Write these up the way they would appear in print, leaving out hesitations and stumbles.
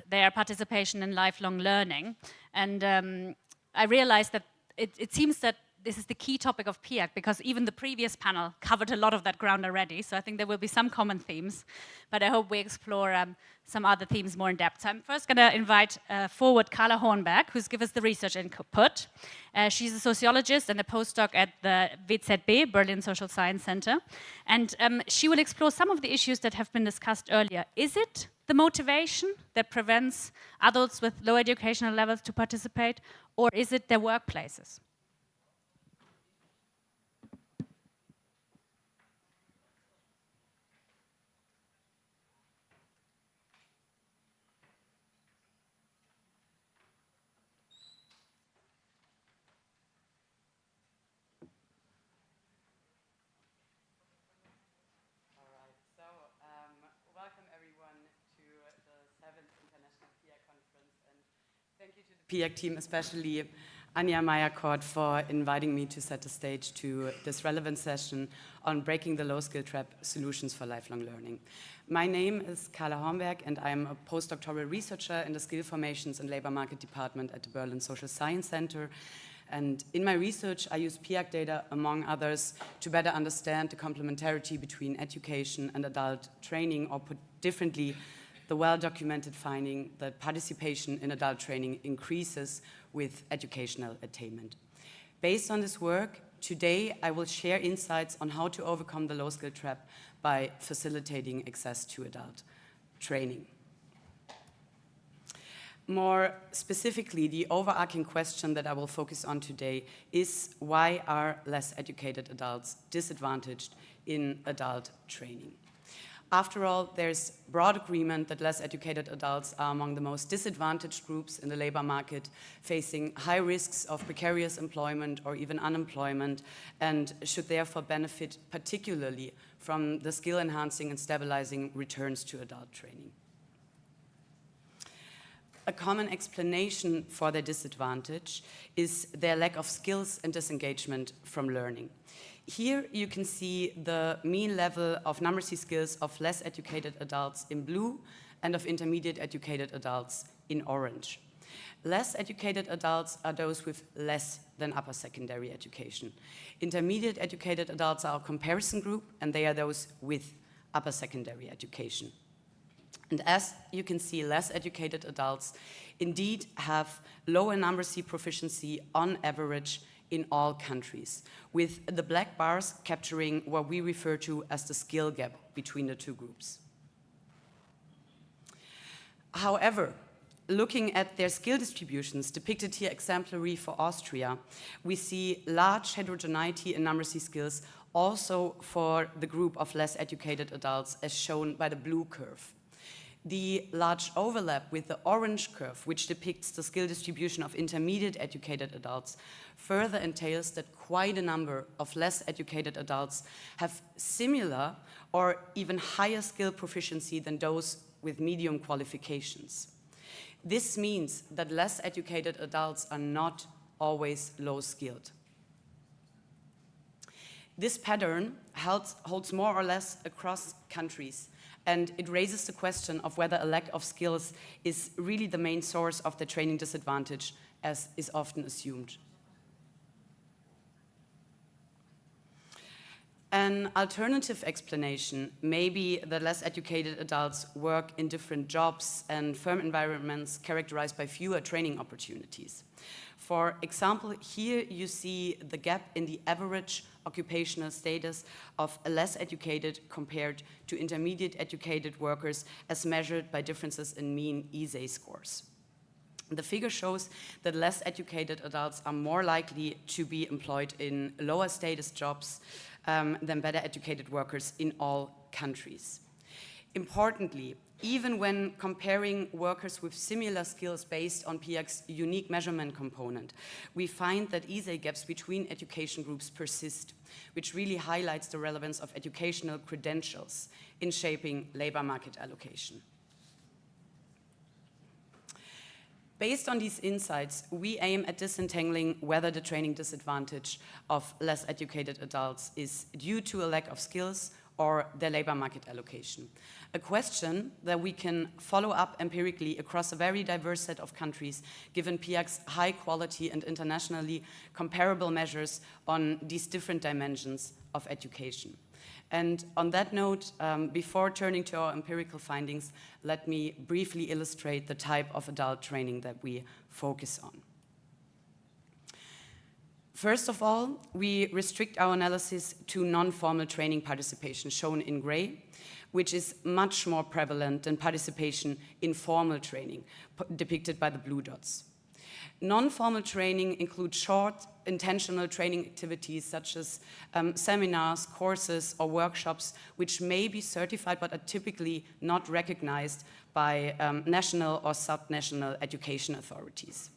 their participation in lifelong learning. And I realized that it seems that this is the key topic of PIAC, because even the previous panel covered a lot of that ground already. So I think there will be some common themes, but I hope we explore some other themes more in depth. So I'm first going to invite forward Carla Hornberg, who's given us the research input. She's a sociologist and a postdoc at the WZB Berlin Social Science Center. And she will explore some of the issues that have been discussed earlier. Is it the motivation that prevents adults with low educational levels to participate, or is it their workplaces? PIAC team, especially Anja Meierkord, for inviting me to set the stage to this relevant session on breaking the low-skill trap, solutions for lifelong learning. My name is Carla Hornberg, and I'm a postdoctoral researcher in the Skill Formations and Labor Market Department at the Berlin Social Science Center. And in my research, I use PIAC data, among others, to better understand the complementarity between education and adult training, or put differently, the well-documented finding that participation in adult training increases with educational attainment. Based on this work, today I will share insights on how to overcome the low-skill trap by facilitating access to adult training. More specifically, the overarching question that I will focus on today is: why are less educated adults disadvantaged in adult training? After all, there's broad agreement that less educated adults are among the most disadvantaged groups in the labor market, facing high risks of precarious employment or even unemployment, and should therefore benefit particularly from the skill-enhancing and stabilizing returns to adult training. A common explanation for their disadvantage is their lack of skills and disengagement from learning. Here you can see the mean level of numeracy skills of less educated adults in blue and of intermediate educated adults in orange. Less educated adults are those with less than upper secondary education. Intermediate educated adults are a comparison group, and they are those with upper secondary education. And as you can see, less educated adults indeed have lower numeracy proficiency on average in all countries, with the black bars capturing what we refer to as the skill gap between the two groups. However, looking at their skill distributions, depicted here exemplary for Austria, we see large heterogeneity in numeracy skills also for the group of less educated adults, as shown by the blue curve. The large overlap with the orange curve, which depicts the skill distribution of intermediate educated adults, further entails that quite a number of less educated adults have similar or even higher skill proficiency than those with medium qualifications. This means that less educated adults are not always low-skilled. This pattern holds more or less across countries, and it raises the question of whether a lack of skills is really the main source of the training disadvantage, as is often assumed. An alternative explanation may be that less educated adults work in different jobs and firm environments characterized by fewer training opportunities. For example, here you see the gap in the average occupational status of less educated compared to intermediate educated workers, as measured by differences in mean ESE scores. The figure shows that less educated adults are more likely to be employed in lower status jobs than better educated workers in all countries. Importantly, even when comparing workers with similar skills based on PIAC's unique measurement component, we find that ESE gaps between education groups persist, which really highlights the relevance of educational credentials in shaping labor market allocation. Based on these insights, we aim at disentangling whether the training disadvantage of less educated adults is due to a lack of skills or their labor market allocation. A question that we can follow up empirically across a very diverse set of countries, given PIAC's high quality and internationally comparable measures on these different dimensions of education. And on that note, before turning to our empirical findings, let me briefly illustrate the type of adult training that we focus on. First of all, we restrict our analysis to non-formal training participation, shown in gray, which is much more prevalent than participation in formal training, depicted by the blue dots. Non-formal training includes short, intentional training activities such as seminars, courses, or workshops, which may be certified but are typically not recognized by national or subnational education authorities.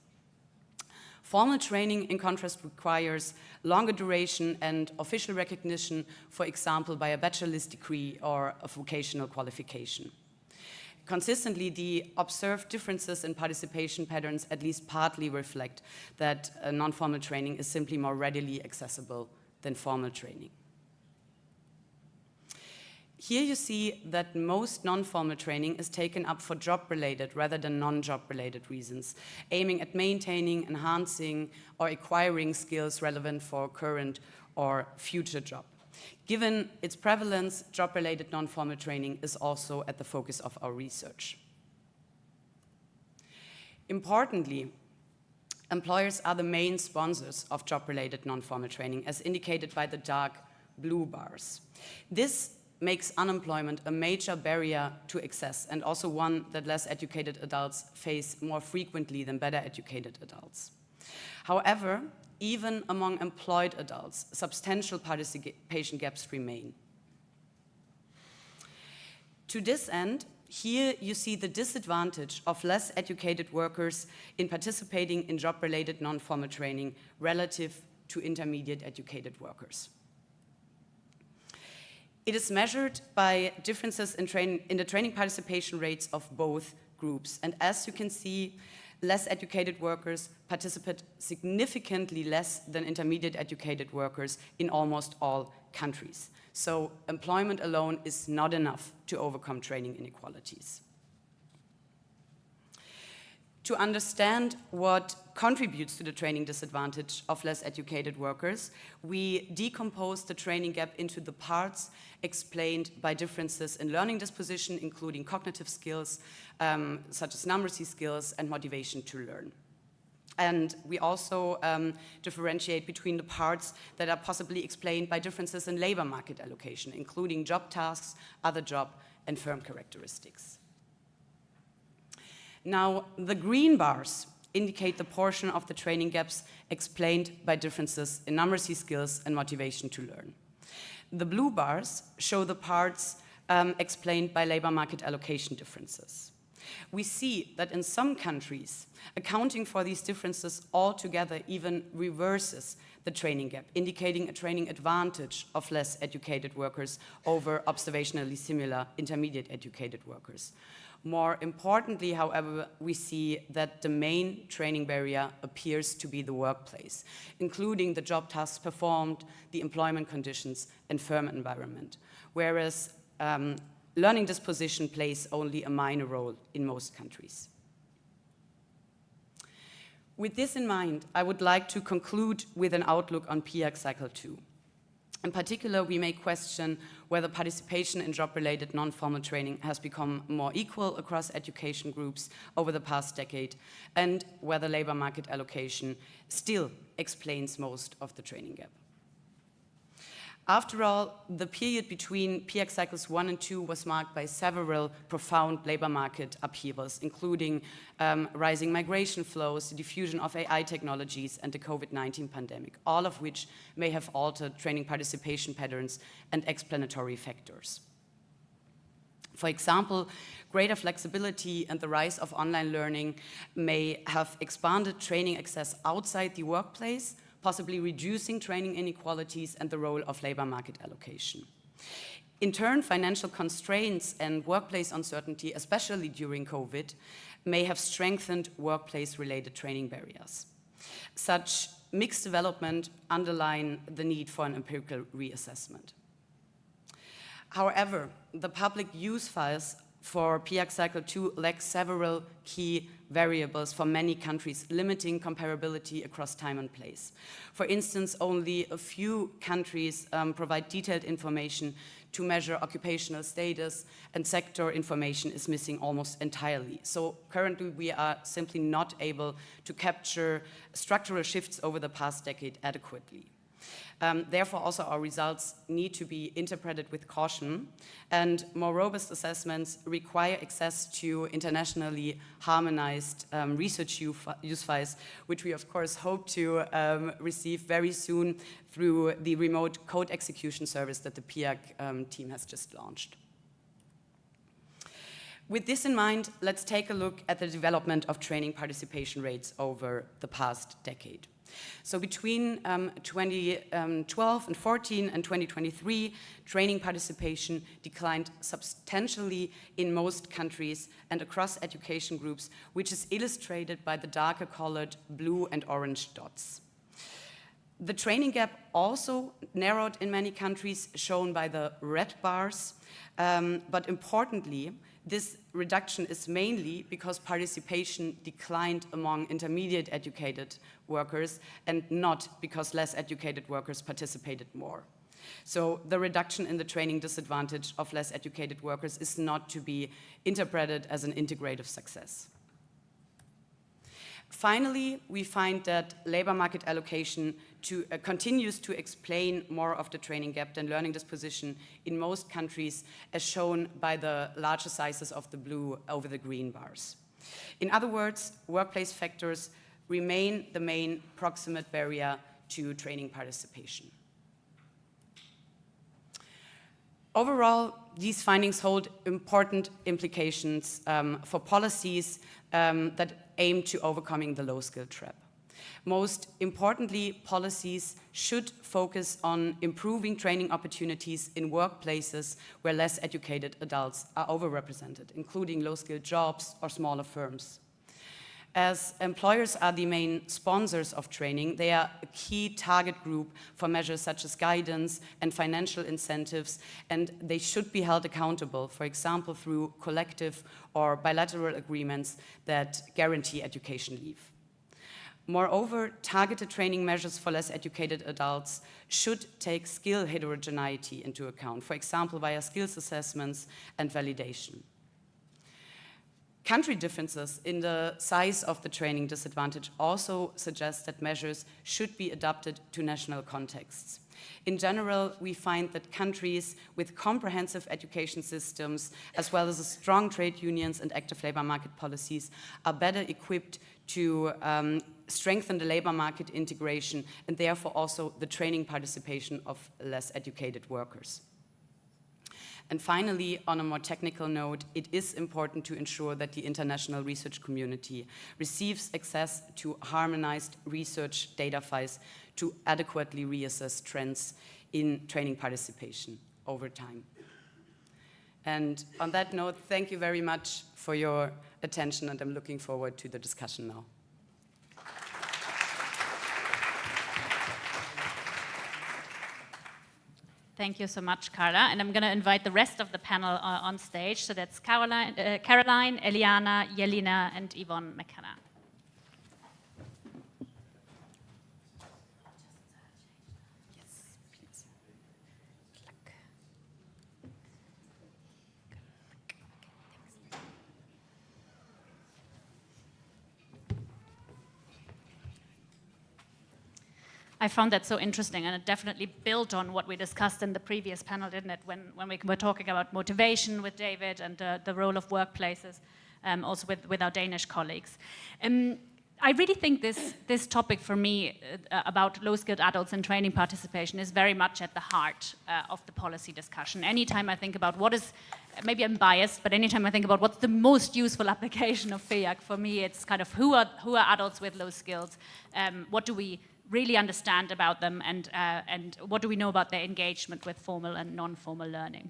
Formal training, in contrast, requires longer duration and official recognition, for example, by a bachelor's degree or a vocational qualification. Consistently, the observed differences in participation patterns at least partly reflect that non-formal training is simply more readily accessible than formal training. Here you see that most non-formal training is taken up for job-related rather than non-job-related reasons, aiming at maintaining, enhancing, or acquiring skills relevant for current or future job. Given its prevalence, job-related non-formal training is also at the focus of our research. Importantly, employers are the main sponsors of job-related non-formal training, as indicated by the dark blue bars. This makes unemployment a major barrier to access, and also one that less educated adults face more frequently than better educated adults. However, even among employed adults, substantial participation gaps remain. To this end, here you see the disadvantage of less educated workers in participating in job-related non-formal training relative to intermediate educated workers. It is measured by differences in the training participation rates of both groups. And as you can see, less educated workers participate significantly less than intermediate educated workers in almost all countries. So employment alone is not enough to overcome training inequalities. To understand what contributes to the training disadvantage of less educated workers, we decompose the training gap into the parts explained by differences in learning disposition, including cognitive skills, such as numeracy skills and motivation to learn. And we also differentiate between the parts that are possibly explained by differences in labor market allocation, including job tasks, other job and firm characteristics. Now, the green bars indicate the portion of the training gaps explained by differences in numeracy skills and motivation to learn. The blue bars show the parts explained by labor market allocation differences. We see that in some countries, accounting for these differences altogether even reverses the training gap, indicating a training advantage of less educated workers over observationally similar intermediate educated workers. More importantly, however, we see that the main training barrier appears to be the workplace, including the job tasks performed, the employment conditions, and firm environment, whereas learning disposition plays only a minor role in most countries. With this in mind, I would like to conclude with an outlook on PIAC Cycle 2. In particular, we may question whether participation in job-related non-formal training has become more equal across education groups over the past decade, and whether labor market allocation still explains most of the training gap. After all, the period between PIAC cycles 1 and 2 was marked by several profound labor market upheavals, including rising migration flows, the diffusion of AI technologies, and the COVID-19 pandemic, all of which may have altered training participation patterns and explanatory factors. For example, greater flexibility and the rise of online learning may have expanded training access outside the workplace, possibly reducing training inequalities and the role of labor market allocation. In turn, financial constraints and workplace uncertainty, especially during COVID, may have strengthened workplace-related training barriers. Such mixed development underline the need for an empirical reassessment. However, the public use files for PIAC Cycle 2 lack several key variables for many countries, limiting comparability across time and place. For instance, only a few countries provide detailed information to measure occupational status, and sector information is missing almost entirely. So currently we are simply not able to capture structural shifts over the past decade adequately. Therefore, also our results need to be interpreted with caution, and more robust assessments require access to internationally harmonized research use files, which we of course hope to receive very soon through the remote code execution service that the PIAC team has just launched. With this in mind, let's take a look at the development of training participation rates over the past decade. So between 2012 and 14 and 2023, training participation declined substantially in most countries and across education groups, which is illustrated by the darker colored blue and orange dots. The training gap also narrowed in many countries, shown by the red bars, but importantly, this reduction is mainly because participation declined among intermediate educated workers and not because less educated workers participated more. So the reduction in the training disadvantage of less educated workers is not to be interpreted as an integrative success. Finally, we find that labor market allocation continues to explain more of the training gap than learning disposition in most countries, as shown by the larger sizes of the blue over the green bars. In other words, workplace factors remain the main proximate barrier to training participation. Overall, these findings hold important implications for policies that aim to overcoming the low-skill trap. Most importantly, policies should focus on improving training opportunities in workplaces where less educated adults are overrepresented, including low-skilled jobs or smaller firms. As employers are the main sponsors of training, they are a key target group for measures such as guidance and financial incentives, and they should be held accountable, for example, through collective or bilateral agreements that guarantee education leave. Moreover, targeted training measures for less educated adults should take skill heterogeneity into account, for example, via skills assessments and validation. Country differences in the size of the training disadvantage also suggest that measures should be adapted to national contexts. In general, we find that countries with comprehensive education systems, as well as strong trade unions and active labor market policies, are better equipped to strengthen the labor market integration and therefore also the training participation of less educated workers. And finally, on a more technical note, it is important to ensure that the international research community receives access to harmonized research data files to adequately reassess trends in training participation over time. And on that note, thank you very much for your attention, and I'm looking forward to the discussion now. Thank you so much, Carla. And I'm going to invite the rest of the panel on stage. So that's Caroline, Eliana, Jelena, and Yvonne McKenna. Yes, please. I found that so interesting, and it definitely built on what we discussed in the previous panel, didn't it? When we were talking about motivation with David and the role of workplaces, also with our Danish colleagues. I really think this topic for me about low-skilled adults and training participation is very much at the heart of the policy discussion. Anytime I think about what is, maybe I'm biased, but anytime I think about what's the most useful application of PIAC, for me it's kind of who are adults with low skills, what do we really understand about them, and what do we know about their engagement with formal and non-formal learning.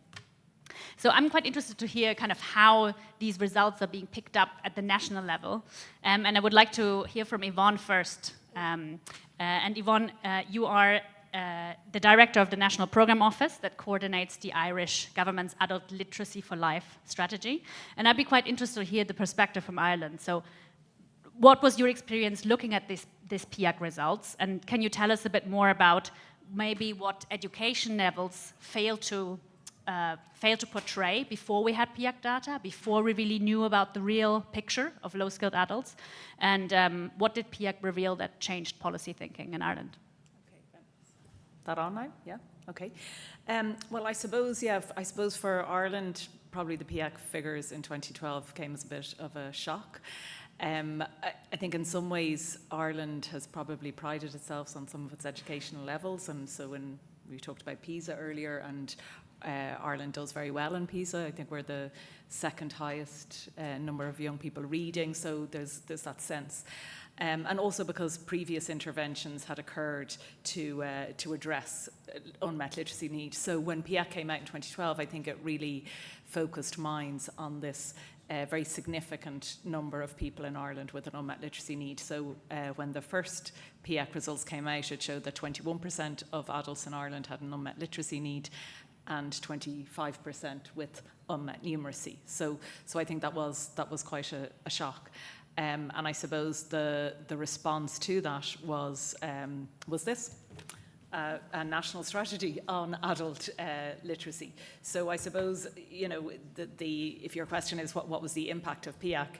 So I'm quite interested to hear kind of how these results are being picked up at the national level. And I would like to hear from Yvonne first. And Yvonne, you are the director of the National Programme Office that coordinates the Irish government's Adult Literacy for Life strategy. And I'd be quite interested to hear the perspective from Ireland. So what was your experience looking at this PIAC results? And can you tell us a bit more about maybe what education levels failed to portray before we had PIAC data, before we really knew about the real picture of low-skilled adults? And what did PIAC reveal that changed policy thinking in Ireland? That on now? Yeah, okay. Well, I suppose for Ireland, probably the PIAC figures in 2012 came as a bit of a shock. I think in some ways Ireland has probably prided itself on some of its educational levels, and so when we talked about PISA earlier, and Ireland does very well in PISA. I think we're the second highest number of young people reading, so there's that sense. And also because previous interventions had occurred to address unmet literacy needs. So when PIAC came out in 2012, I think it really focused minds on this very significant number of people in Ireland with an unmet literacy need. So when the first PIAC results came out, it showed that 21% of adults in Ireland had an unmet literacy need, and 25% with unmet numeracy. So I think that was quite a shock. And I suppose the response to that was this. A national strategy on adult literacy. So I suppose, you know, if your question is what was the impact of PIAC,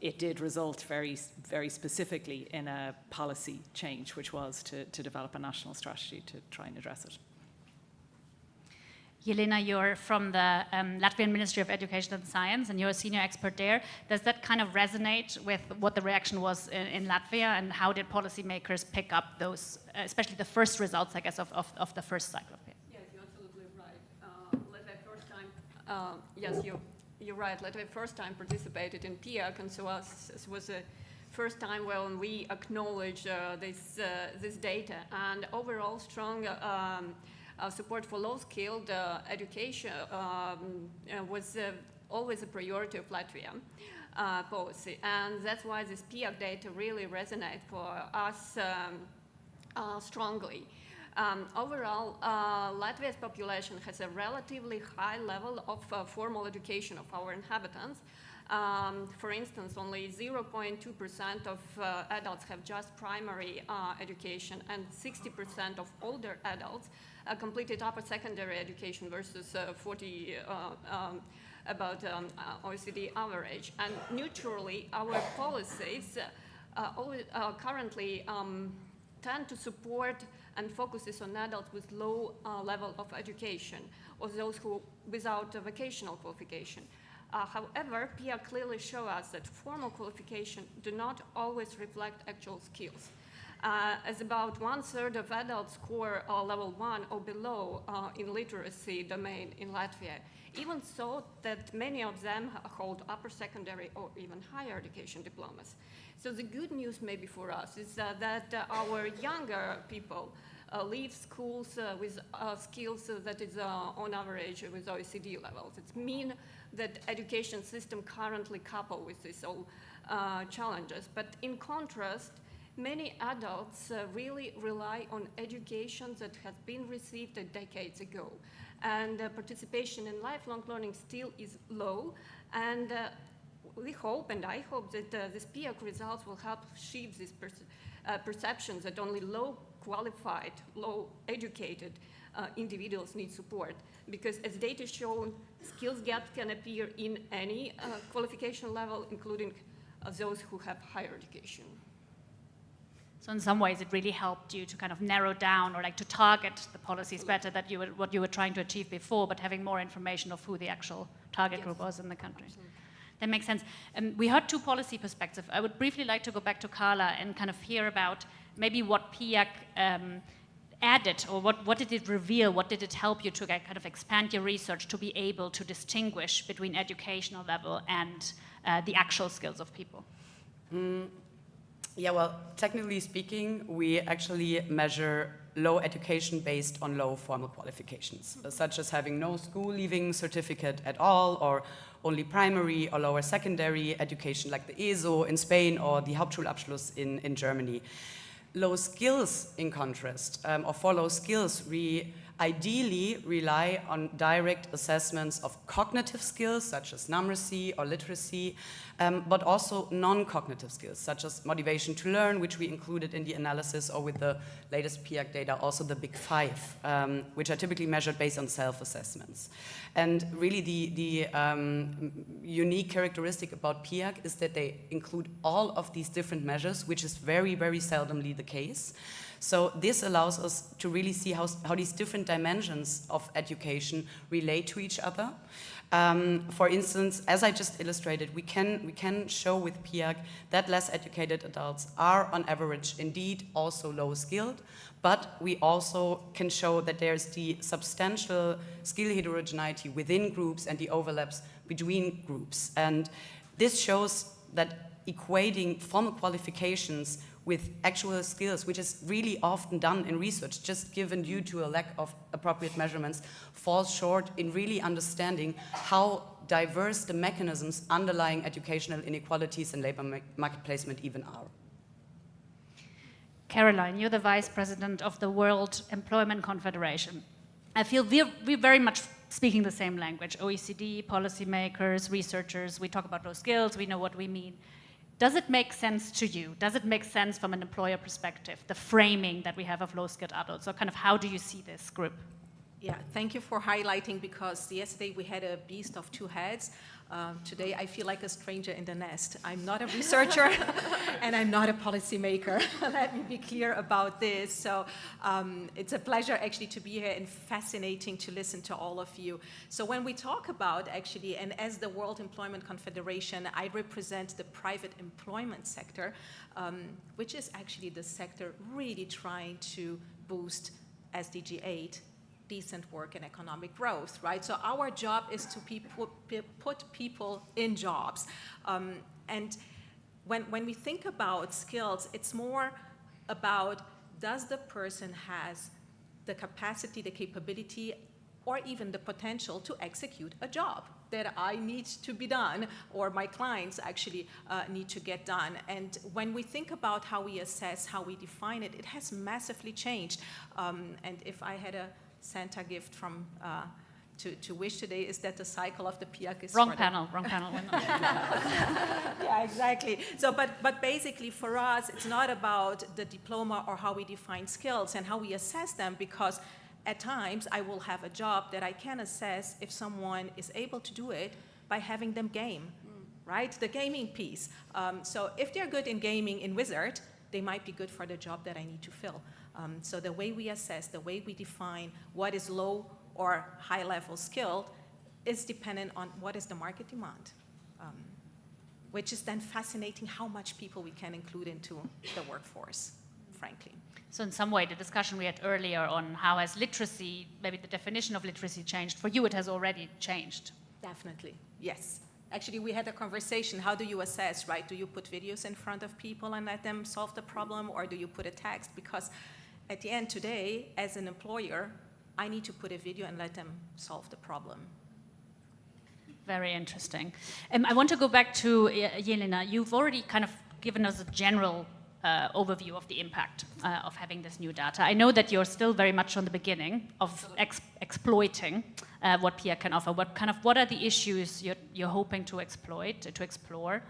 it did result very, very specifically in a policy change, which was to develop a national strategy to try and address it. Jelena, you're from the Latvian Ministry of Education and Science, and you're a senior expert there. Does that kind of resonate with what the reaction was in Latvia, and how did policymakers pick up those, especially the first results, I guess, of the first cycle of PIAC? Yes, you're absolutely right. Latvia first time, yes, you're right. Latvia first time participated in PIAC, and so it was the first time when we acknowledge this data, and overall strong support for low-skilled education was always a priority of Latvian policy, and that's why this PIAC data really resonate for us strongly. Overall, Latvia's population has a relatively high level of formal education of our inhabitants. For instance, only 0.2% of adults have just primary education, and 60% of older adults completed upper secondary education versus about OECD average. And neutrally, our policies currently tend to support and focuses on adults with low level of education, or those who without a vocational qualification. However, PIAC clearly shows us that formal qualification do not always reflect actual skills. As about 1/3 of adults score level 1 or below in literacy domain in Latvia, even so that many of them hold upper secondary or even higher education diplomas. So the good news maybe for us is that our younger people leave schools with skills that is on average with OECD levels. It means that education system currently coupled with these all challenges. But in contrast, many adults really rely on education that has been received decades ago. And participation in lifelong learning still is low. And we hope, and I hope, that this PIAC results will help shift these perceptions that only low qualified, low educated individuals need support. Because as data shown, skills gaps can appear in any qualification level, including those who have higher education. So in some ways, it really helped you to kind of narrow down, or like to target the policies better that what you were trying to achieve before, but having more information of who the actual target group was in the country. Absolutely. That makes sense. We heard two policy perspectives. I would briefly like to go back to Carla and kind of hear about maybe what PIAC added, or what did it reveal, what did it help you to kind of expand your research to be able to distinguish between educational level and the actual skills of people? Yeah, well, technically speaking, we actually measure low education based on low formal qualifications, such as having no school-leaving certificate at all, or only primary or lower secondary education, like the ESO in Spain or the Hauptschulabschluss in Germany. Low skills, in contrast, or for low skills, we ideally rely on direct assessments of cognitive skills, such as numeracy or literacy, but also non-cognitive skills, such as motivation to learn, which we included in the analysis, or with the latest PIAC data, also the Big Five, which are typically measured based on self-assessments. And really the unique characteristic about PIAC is that they include all of these different measures, which is very, very seldomly the case. So this allows us to really see how these different dimensions of education relate to each other. For instance, as I just illustrated, we can show with PIAC that less educated adults are on average indeed also low skilled, but we also can show that there's the substantial skill heterogeneity within groups and the overlaps between groups. And this shows that equating formal qualifications with actual skills, which is really often done in research, just given due to a lack of appropriate measurements, falls short in really understanding how diverse the mechanisms underlying educational inequalities and labor market placement even are. Caroline, you're the Vice President of the World Employment Confederation. I feel we're very much speaking the same language. OECD, policymakers, researchers, we talk about those skills, we know what we mean. Does it make sense to you? Does it make sense from an employer perspective, the framing that we have of low-skilled adults? So kind of how do you see this group? Yeah, thank you for highlighting, because yesterday we had a beast of two heads. Today I feel like a stranger in the nest. I'm not a researcher and I'm not a policymaker. Let me be clear about this. So it's a pleasure actually to be here and fascinating to listen to all of you. So when we talk about actually, and as the World Employment Confederation, I represent the private employment sector, which is actually the sector really trying to boost SDG 8, decent work and economic growth, right? So our job is to put people in jobs. And when we think about skills, it's more about, does the person has the capacity, the capability, or even the potential to execute a job that I need to be done, or my clients actually need to get done. And when we think about how we assess, how we define it, it has massively changed. And if I had a Santa gift from to wish today, is that the cycle of the PIAC is wrong panel. Yeah, exactly. So, but basically for us, it's not about the diploma or how we define skills and how we assess them, because at times I will have a job that I can assess if someone is able to do it by having them game, right? The gaming piece. So if they're good in gaming in Wizard, they might be good for the job that I need to fill. So the way we assess, the way we define what is low or high level skilled is dependent on what is the market demand, which is then fascinating how much people we can include into the workforce, frankly. So in some way, the discussion we had earlier on how has literacy, maybe the definition of literacy changed, for you it has already changed. Definitely, yes. Actually, we had a conversation, how do you assess, right? Do you put videos in front of people and let them solve the problem, or do you put a text? Because at the end today, as an employer, I need to put a video and let them solve the problem. Very interesting. I want to go back to Jelena. You've already kind of given us a general overview of the impact of having this new data. I know that you're still very much on the beginning of exploiting what PIAC can offer. What are the issues you're hoping to explore,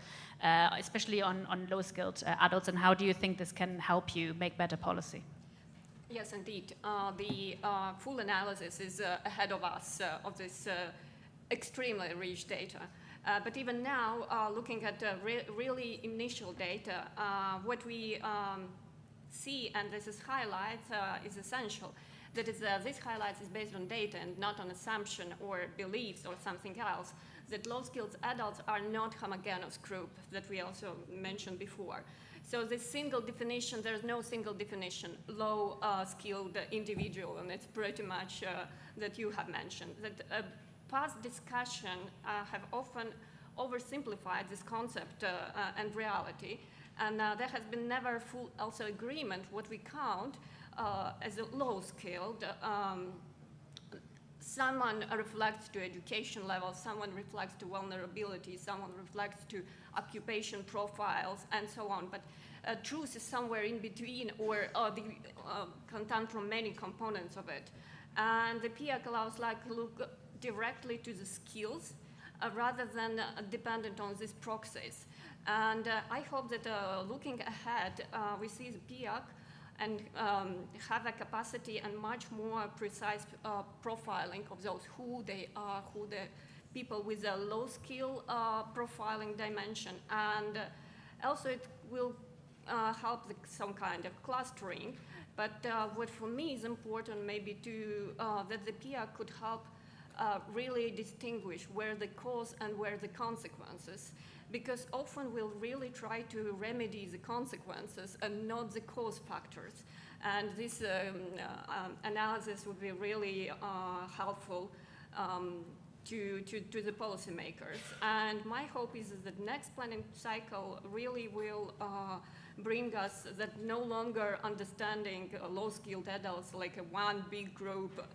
especially on low-skilled adults, and how do you think this can help you make better policy? Yes, indeed. The full analysis is ahead of us of this extremely rich data. But even now, looking at really initial data, what we see, and this is highlights, is essential. That is, this highlights is based on data and not on assumption or beliefs or something else, that low-skilled adults are not homogeneous group that we also mentioned before. So this single definition, there's no single definition, low-skilled individual, and it's pretty much that you have mentioned. That past discussion have often oversimplified this concept and reality, and there has been never full also agreement what we count as a low-skilled. someone reflects to education level, someone reflects to vulnerability, someone reflects to occupation profiles, and so on. But truth is somewhere in between, or the content from many components of it. And the PIAC allows look directly to the skills rather than dependent on these proxies. And I hope that looking ahead, we see the PIAC and have a capacity and much more precise profiling of those, who they are, who the people with a low skill profiling dimension. And also it will help some kind of clustering. But what for me is important maybe that the PIAC could help really distinguish where the cause and where the consequences, because often we'll really try to remedy the consequences and not the cause factors. And this analysis would be really helpful to the policymakers. And my hope is that the next planning cycle really will bring us that no longer understanding low-skilled adults like one big group,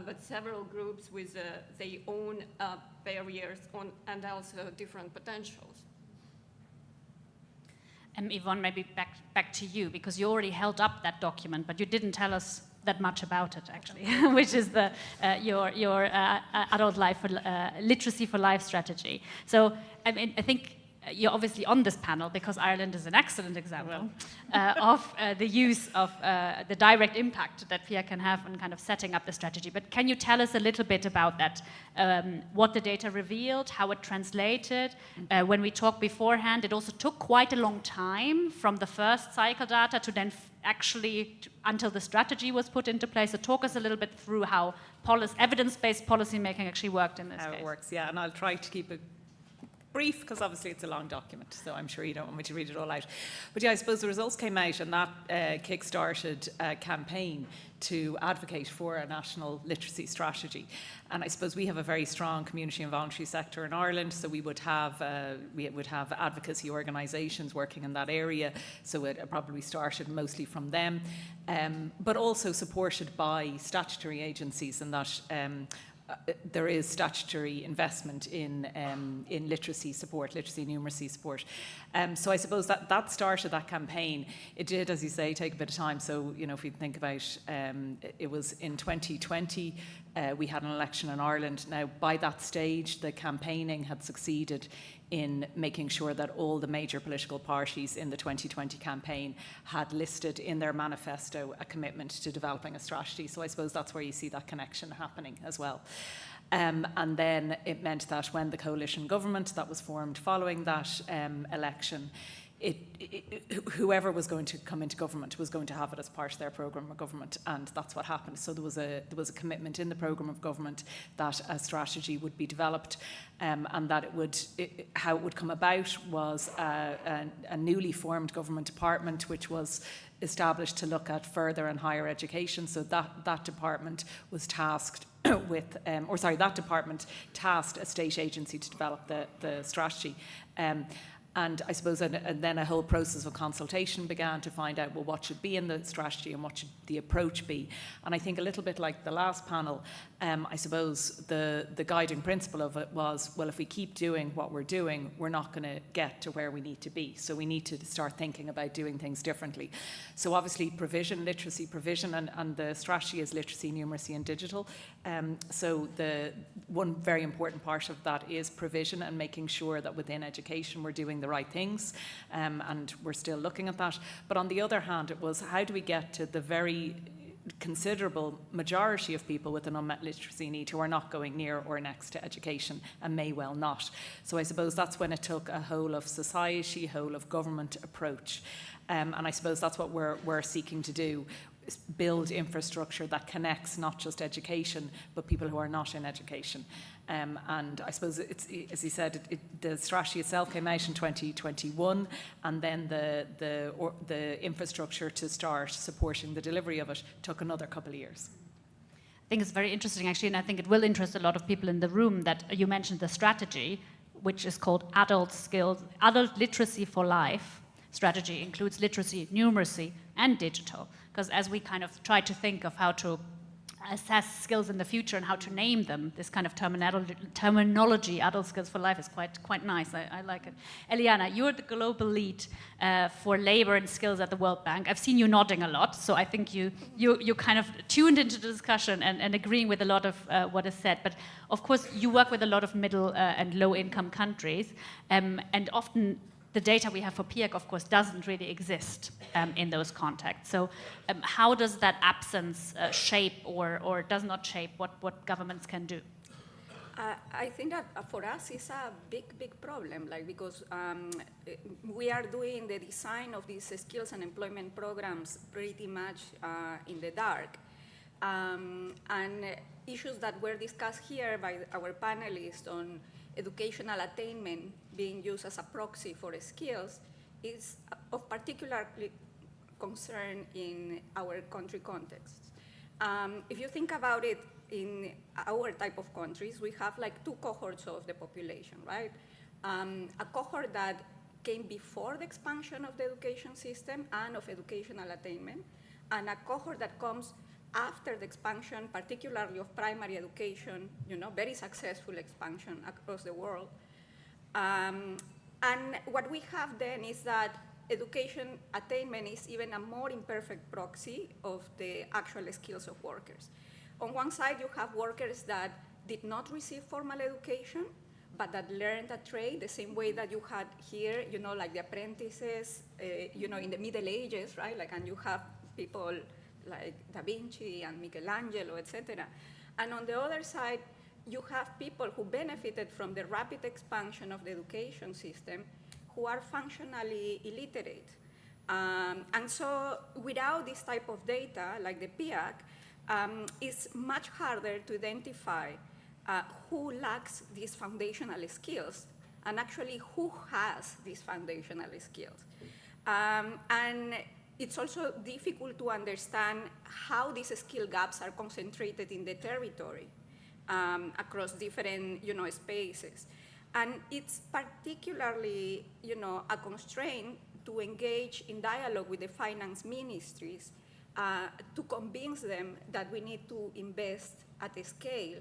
but several groups with their own barriers and also different potentials. Yvonne, maybe back to you, because you already held up that document, but you didn't tell us that much about it, actually, which is your adult life literacy for life strategy. So, I mean, I think you're obviously on this panel because Ireland is an excellent example of the use of the direct impact that PIAC can have on kind of setting up the strategy. But can you tell us a little bit about that? What the data revealed, how it translated? When we talked beforehand, it also took quite a long time from the first cycle data to then until the strategy was put into place. So talk us a little bit through how evidence-based policy making actually worked in this case. How it works, yeah, and I'll try to keep it brief, because obviously it's a long document, so I'm sure you don't want me to read it all out. But yeah, I suppose the results came out, and that kick-started a campaign to advocate for a national literacy strategy. And I suppose we have a very strong community and voluntary sector in Ireland, so we would have advocacy organisations working in that area. So it probably started mostly from them, but also supported by statutory agencies, and that there is statutory investment in literacy support, literacy and numeracy support. So I suppose that started that campaign. It did, as you say, take a bit of time. So, you know, if you think about it was in 2020, we had an election in Ireland. Now, by that stage, the campaigning had succeeded in making sure that all the major political parties in the 2020 campaign had listed in their manifesto a commitment to developing a strategy. So I suppose that's where you see that connection happening as well. And then it meant that when the coalition government that was formed following that election, whoever was going to come into government was going to have it as part of their programme of government, and that's what happened. So there was a commitment in the programme of government that a strategy would be developed, and that how it would come about was a newly formed government department which was established to look at further and higher education. So that department was tasked with, that department tasked a state agency to develop the strategy. And I suppose and then a whole process of consultation began to find out, well, what should be in the strategy and what should the approach be. And I think a little bit like the last panel, I suppose the guiding principle of it was, well, if we keep doing what we're doing, we're not going to get to where we need to be. So we need to start thinking about doing things differently. So obviously literacy provision, and the strategy is literacy, numeracy and digital. So the one very important part of that is provision and making sure that within education we're doing the right things, and we're still looking at that. But on the other hand, it was, how do we get to the very considerable majority of people with an unmet literacy need who are not going near or next to education and may well not. So I suppose that's when it took a whole of society, whole of government approach. And I suppose that's what we're seeking to do, is build infrastructure that connects not just education, but people who are not in education. And I suppose it's, as you said, the strategy itself came out in 2021, and then the infrastructure to start supporting the delivery of it took another couple of years. I think it's very interesting, actually, and I think it will interest a lot of people in the room that you mentioned the strategy, which is called Adult Literacy for Life. Strategy includes literacy, numeracy, and digital, because as we kind of try to think of how to assess skills in the future and how to name them. This kind of terminology, adult skills for life, is quite nice. I like it. Eliana, you're the global lead for labor and skills at the World Bank. I've seen you nodding a lot, so I think you kind of tuned into the discussion and agreeing with a lot of what is said. But of course, you work with a lot of middle and low-income countries, and often the data we have for PIAC, of course, doesn't really exist in those contexts. So how does that absence shape or does not shape what governments can do? I think that for us it's a big problem, like, because we are doing the design of these skills and employment programs pretty much in the dark. And issues that were discussed here by our panelists on educational attainment being used as a proxy for skills is of particular concern in our country context. If you think about it, in our type of countries, we have like two cohorts of the population, right? A cohort that came before the expansion of the education system and of educational attainment, and a cohort that comes after the expansion, particularly of primary education, very successful expansion across the world. And what we have then is that education attainment is even a more imperfect proxy of the actual skills of workers. On one side, you have workers that did not receive formal education, but that learned a trade the same way that you had here, like the apprentices, in the Middle Ages, right? Like, and you have people like Da Vinci and Michelangelo, etc. And on the other side, you have people who benefited from the rapid expansion of the education system who are functionally illiterate. And so without this type of data, like the PIAC, it's much harder to identify who lacks these foundational skills and actually who has these foundational skills. And it's also difficult to understand how these skill gaps are concentrated in the territory across different, spaces. And it's particularly, a constraint to engage in dialogue with the finance ministries to convince them that we need to invest at a scale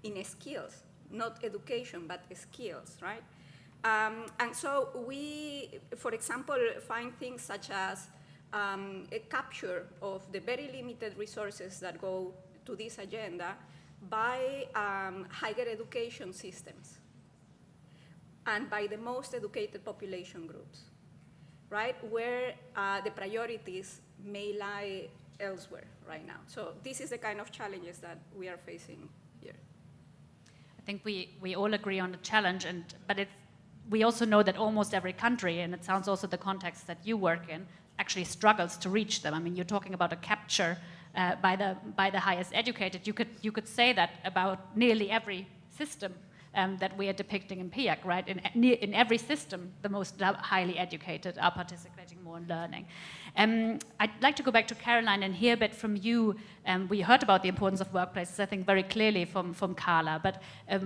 in skills, not education, but skills, right? And so we, for example, find things such as a capture of the very limited resources that go to this agenda by higher education systems and by the most educated population groups, right? Where the priorities may lie elsewhere right now. So this is the kind of challenges that we are facing here. I think we all agree on the challenge, but we also know that almost every country, and it sounds also the context that you work in, actually struggles to reach them. I mean, you're talking about a capture by the highest educated. You could say that about nearly every system that we are depicting in PIAC, right? In every system, the most highly educated are participating more in learning. I'd like to go back to Caroline and hear a bit from you. We heard about the importance of workplaces, I think, very clearly from Carla, but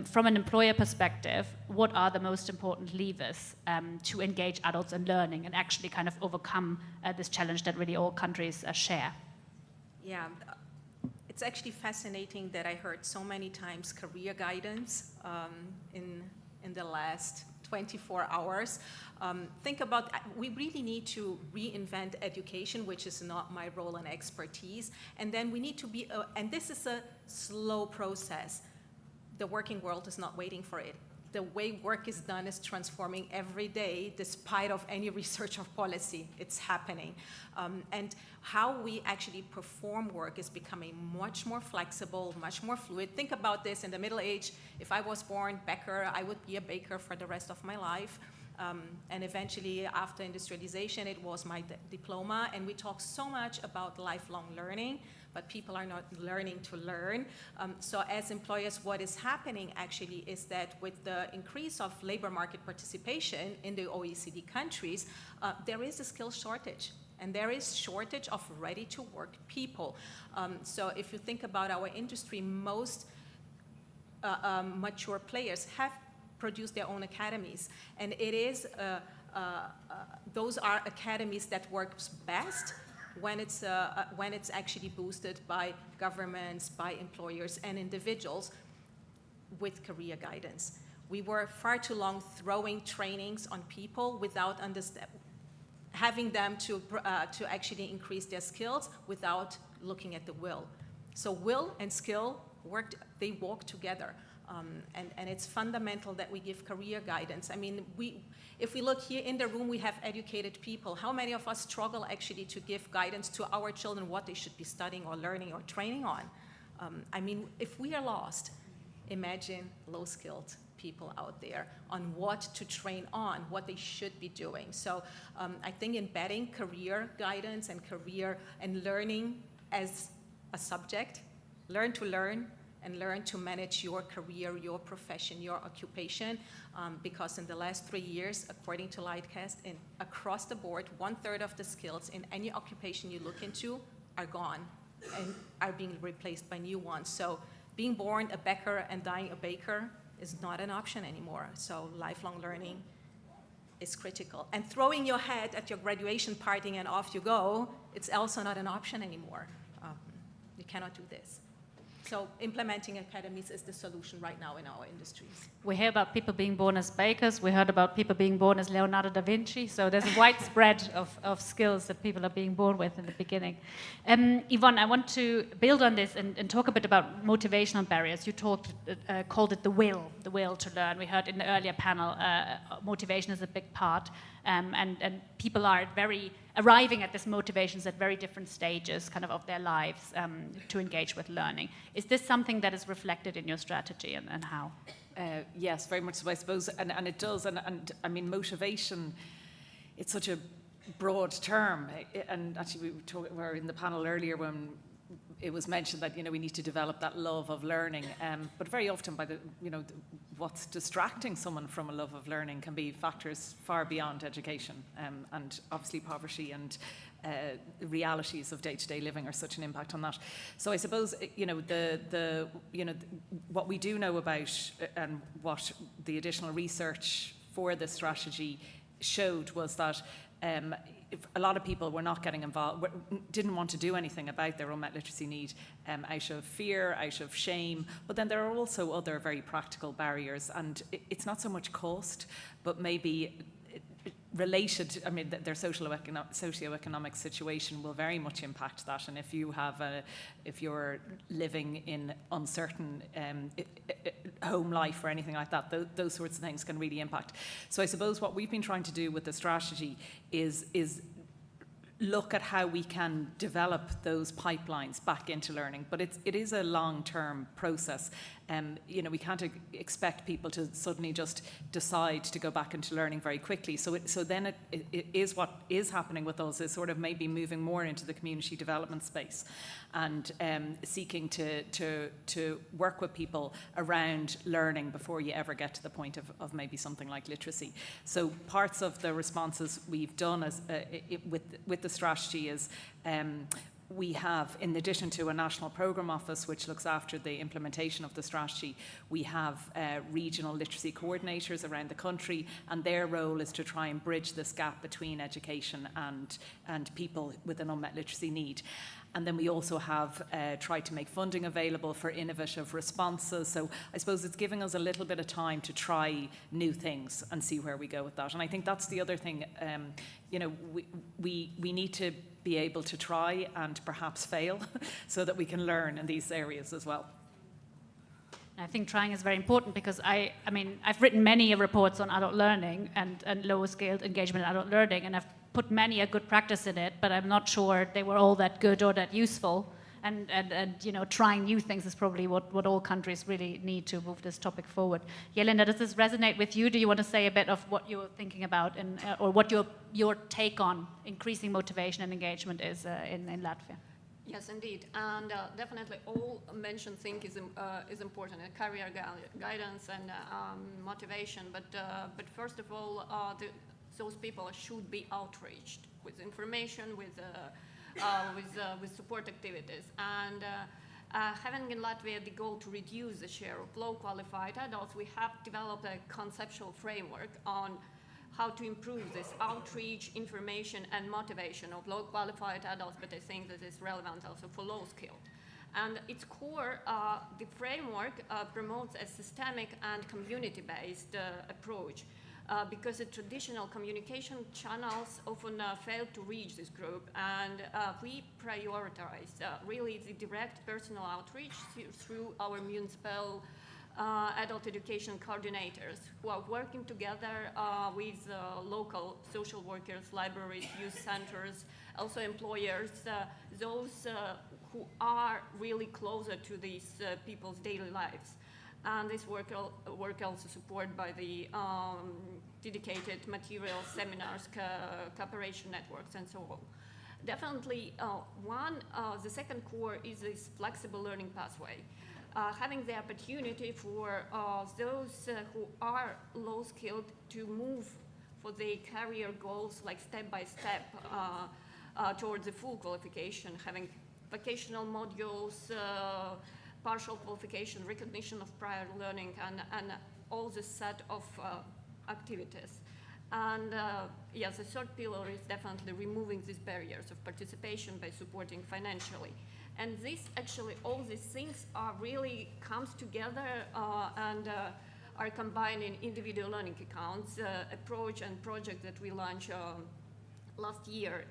from an employer perspective, what are the most important levers to engage adults in learning and actually kind of overcome this challenge that really all countries share? Yeah, it's actually fascinating that I heard so many times career guidance in the last 24 hours. Think about, we really need to reinvent education, which is not my role and expertise. And then we need to be, and this is a slow process. The working world is not waiting for it. The way work is done is transforming every day, despite of any research or policy. It's happening. And how we actually perform work is becoming much more flexible, much more fluid. Think about this, in the Middle Age, if I was born baker, I would be a baker for the rest of my life. And eventually, after industrialization, it was my diploma. And we talk so much about lifelong learning, but people are not learning to learn. So as employers, what is happening actually is that with the increase of labor market participation in the OECD countries, there is a skill shortage. And there is shortage of ready-to-work people. So if you think about our industry, most mature players have produced their own academies. And it is, those are academies that works best when it's actually boosted by governments, by employers and individuals with career guidance. We were far too long throwing trainings on people without having them to actually increase their skills without looking at the will. So will and skill they walk together. And it's fundamental that we give career guidance. I mean, if we look here in the room, we have educated people. How many of us struggle actually to give guidance to our children what they should be studying or learning or training on? I mean, if we are lost, imagine low-skilled people out there on what to train on, what they should be doing. So I think embedding career guidance and career and learning as a subject, learn to learn, and learn to manage your career, your profession, your occupation, because in the last 3 years, according to Lightcast, across the board, 1/3 of the skills in any occupation you look into are gone and are being replaced by new ones. So being born a Becker and dying a baker is not an option anymore. So lifelong learning is critical. And throwing your head at your graduation party and off you go, it's also not an option anymore. You cannot do this. So implementing academies is the solution right now in our industries. We hear about people being born as bakers. We heard about people being born as Leonardo da Vinci. So there's a wide spread of skills that people are being born with in the beginning. Yvonne, I want to build on this and talk a bit about motivational barriers. You called it the will to learn. We heard in the earlier panel, motivation is a big part. And people are arriving at this motivations at very different stages kind of their lives to engage with learning. Is this something that is reflected in your strategy and how? Yes, very much so, I suppose, and it does. And I mean, motivation, it's such a broad term. And actually, we were in the panel earlier when it was mentioned that, we need to develop that love of learning. But very often what's distracting someone from a love of learning can be factors far beyond education. And obviously poverty and realities of day-to-day living are such an impact on that. So I suppose, what we do know about and what the additional research for this strategy showed was that a lot of people were not getting involved, didn't want to do anything about their unmet literacy need out of fear, out of shame. But then there are also other very practical barriers, and it's not so much cost, but maybe related. I mean, their socioeconomic situation will very much impact that. And if you're living in uncertain home life or anything like that, those sorts of things can really impact. So I suppose what we've been trying to do with the strategy is look at how we can develop those pipelines back into learning. But it is a long-term process. We can't expect people to suddenly just decide to go back into learning very quickly. So then it is what is happening with us is sort of maybe moving more into the community development space and seeking to work with people around learning before you ever get to the point of maybe something like literacy. So parts of the responses we've done with the strategy is we have, in addition to a national programme office which looks after the implementation of the strategy, we have regional literacy coordinators around the country, and their role is to try and bridge this gap between education and people with an unmet literacy need. And then we also have tried to make funding available for innovative responses. So I suppose it's giving us a little bit of time to try new things and see where we go with that. And I think that's the other thing. We need to be able to try and perhaps fail so that we can learn in these areas as well. I think trying is very important because I've written many reports on adult learning and lower scaled engagement in adult learning, and I've put many a good practice in it, but I'm not sure they were all that good or that useful. And trying new things is probably what all countries really need to move this topic forward. Jelena, does this resonate with you? Do you want to say a bit of what you're thinking about or what your take on increasing motivation and engagement is in Latvia? Yes, indeed, and definitely all mentioned thing is important, career guidance and motivation. But first of all, those people should be outreached with information, with support activities, and having in Latvia the goal to reduce the share of low qualified adults, we have developed a conceptual framework on how to improve this outreach, information, and motivation of low qualified adults, but I think that is relevant also for low skilled. And its core, the framework promotes a systemic and community-based approach because the traditional communication channels often fail to reach this group, and we prioritize really the direct personal outreach through our municipal adult education coordinators who are working together with local social workers, libraries, youth centers, also employers, those who are really closer to these people's daily lives. And this work also supported by the dedicated materials, seminars, cooperation networks, and so on. Definitely, the second core is this flexible learning pathway. Having the opportunity for those who are low skilled to move for their career goals, like step by step towards the full qualification, having vocational modules, partial qualification, recognition of prior learning, and all the set of activities. And yes, the third pillar is definitely removing these barriers of participation by supporting financially. And this actually, all these things are really comes together and are combined in individual learning accounts, approach and project that we launched last year,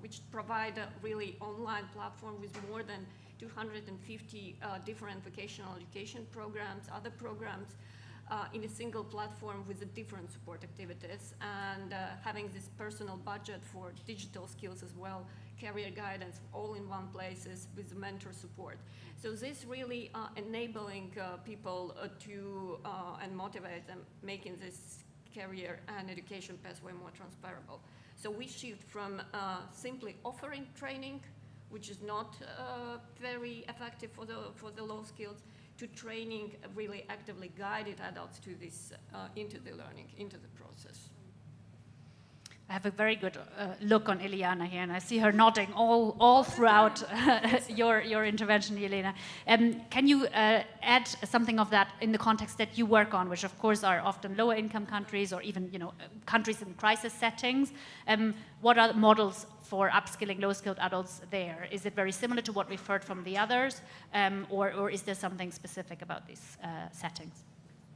which provide a really online platform with more than 250 different vocational education programs, other programs, in a single platform with the different support activities, and having this personal budget for digital skills as well, career guidance, all in one places with mentor support. So this really enabling people to and motivate them, making this career and education pathway more transferable. So we shift from simply offering training, which is not very effective for the low skills, to training really actively guided adults to this, into the learning, into the process. I have a very good look on Eliana here, and I see her nodding all throughout your intervention, Jelena. Can you add something of that in the context that you work on, which of course are often lower income countries or even countries in crisis settings? What are the models for upskilling low-skilled adults there? Is it very similar to what we've heard from the others, or is there something specific about these settings?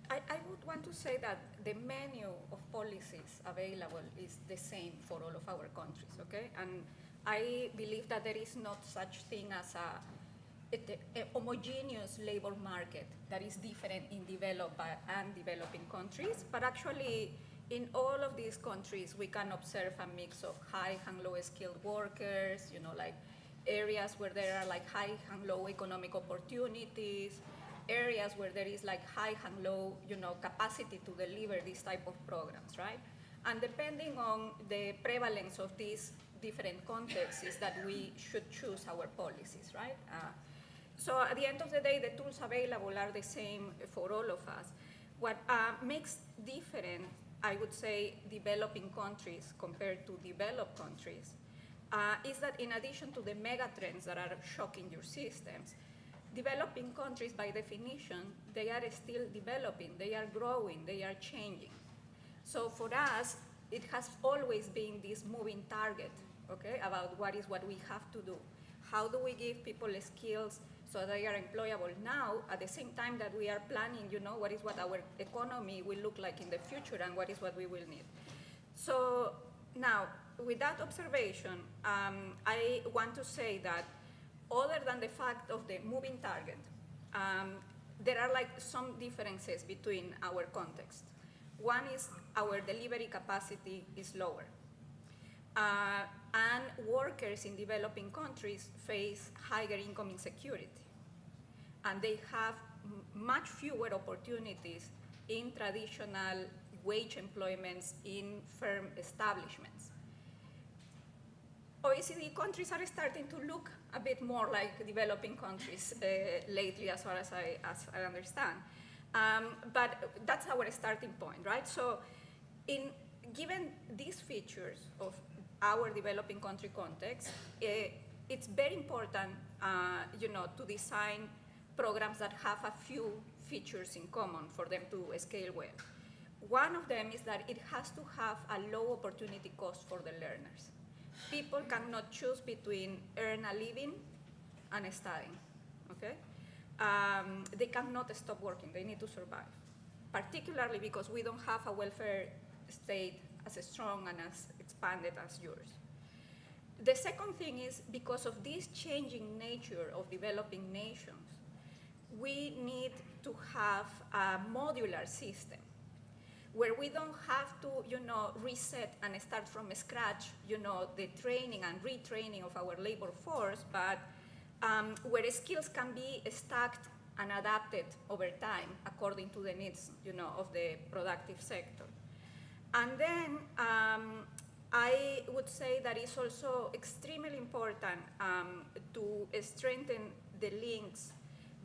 I would want to say that the menu of policies available is the same for all of our countries, okay? And I believe that there is not such thing as a homogeneous labor market that is different in developed and developing countries, but actually in all of these countries we can observe a mix of high and low skilled workers, like areas where there are like high and low economic opportunities, areas where there is like high and low, capacity to deliver these type of programs, right? And depending on the prevalence of these different contexts is that we should choose our policies, right? So at the end of the day, the tools available are the same for all of us. What makes different, I would say, developing countries compared to developed countries is that in addition to the mega trends that are shocking your systems, developing countries, by definition, they are still developing, they are growing, they are changing. So for us, it has always been this moving target, okay, about what we have to do. How do we give people skills so they are employable now, at the same time that we are planning, what our economy will look like in the future and what we will need. So now, with that observation, I want to say that other than the fact of the moving target, there are like some differences between our context. One is our delivery capacity is lower. And workers in developing countries face higher income insecurity. And they have much fewer opportunities in traditional wage employments in firm establishments. OECD countries are starting to look a bit more like developing countries lately, as far as I understand. But that's our starting point, right? So given these features of our developing country context, it's very important to design programs that have a few features in common for them to scale well. One of them is that it has to have a low opportunity cost for the learners. People cannot choose between earn a living and studying, okay? They cannot stop working, they need to survive. Particularly because we don't have a welfare state as strong and as expanded as yours. The second thing is because of this changing nature of developing nations, we need to have a modular system where we don't have to, reset and start from scratch, the training and retraining of our labor force, but where skills can be stacked and adapted over time according to the needs, of the productive sector. And then I would say that it's also extremely important to strengthen the links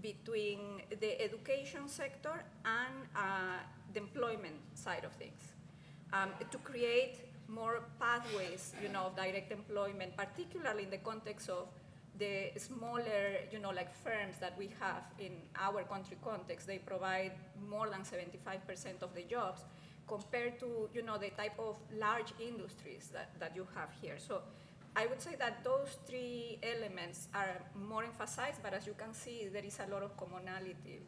between the education sector and the employment side of things, to create more pathways, of direct employment, particularly in the context of the smaller, like firms that we have in our country context. They provide more than 75% of the jobs compared to, the type of large industries that you have here. So I would say that those three elements are more emphasized, but as you can see, there is a lot of commonality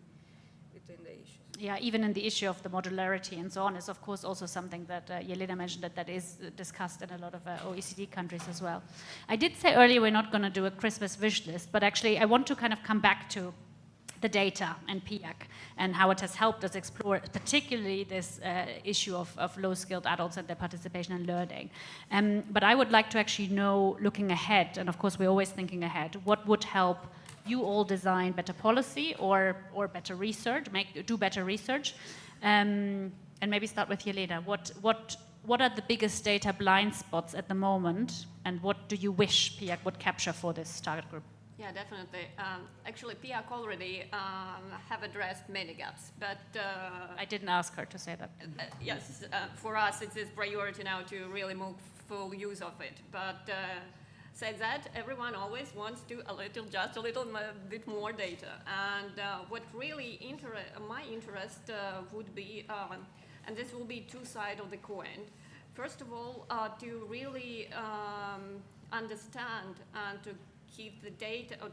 between the issues. Yeah, even in the issue of the modularity and so on is of course also something that Jelena mentioned that is discussed in a lot of OECD countries as well. I did say earlier we're not going to do a Christmas wish list, but actually I want to kind of come back to the data and PIAC and how it has helped us explore particularly this issue of low-skilled adults and their participation in learning. But I would like to actually know, looking ahead, and of course we're always thinking ahead, what would help you all design better policy or better research, do better research, and maybe start with Jelena. What are the biggest data blind spots at the moment, and what do you wish PIAC would capture for this target group? Yeah, definitely. Actually, PIAC already have addressed many gaps, but I didn't ask her to say that. Yes, for us it is priority now to really make full use of it. But said that, everyone always wants to just a little bit more data. And what really my interest would be, and this will be two sides of the coin. First of all, to really understand and to keep the data, or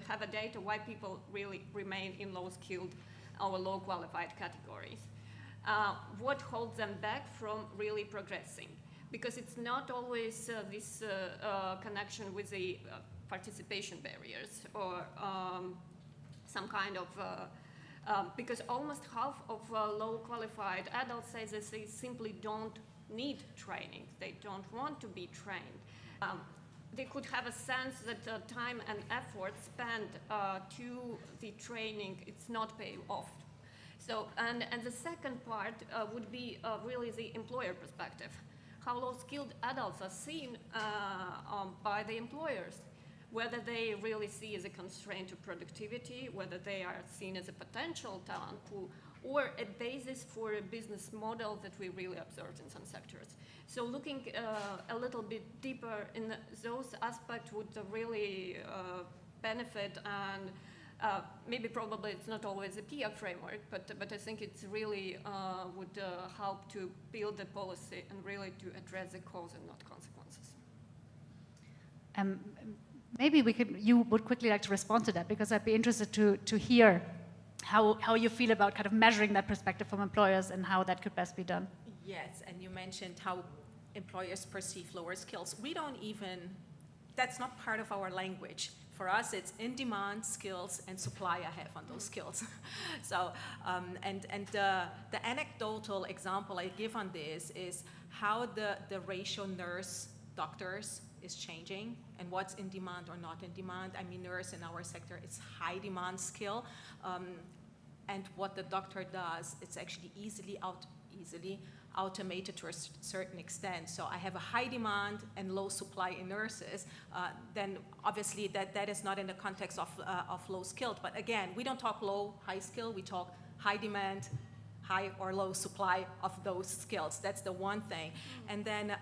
have a data why people really remain in low-skilled or low-qualified categories. What holds them back from really progressing? Because it's not always this connection with the participation barriers or some kind of, because almost half of low-qualified adults say that they simply don't need training. They don't want to be trained. They could have a sense that time and effort spent to the training, it's not paid off. So, and the second part would be really the employer perspective. How low-skilled adults are seen by the employers, whether they really see as a constraint to productivity, whether they are seen as a potential talent pool, or a basis for a business model that we really observed in some sectors. So looking a little bit deeper in those aspects would really benefit, and maybe probably it's not always a PIAC framework, but I think it's really would help to build the policy and really to address the cause and not consequences. Maybe you would quickly like to respond to that, because I'd be interested to hear how you feel about kind of measuring that perspective from employers and how that could best be done. Yes, and you mentioned how employers perceive lower skills. We don't even, that's not part of our language. For us, it's in-demand skills and supply I have on those skills. So, the anecdotal example I give on this is how the ratio nurse-doctors is changing and what's in demand or not in demand. I mean, nurse in our sector, it's high demand skill. And what the doctor does, it's actually easily automated to a certain extent. So I have a high demand and low supply in nurses, then obviously that is not in the context of low skilled. But again, we don't talk low, high skill, we talk high demand, high or low supply of those skills. That's the one thing. And then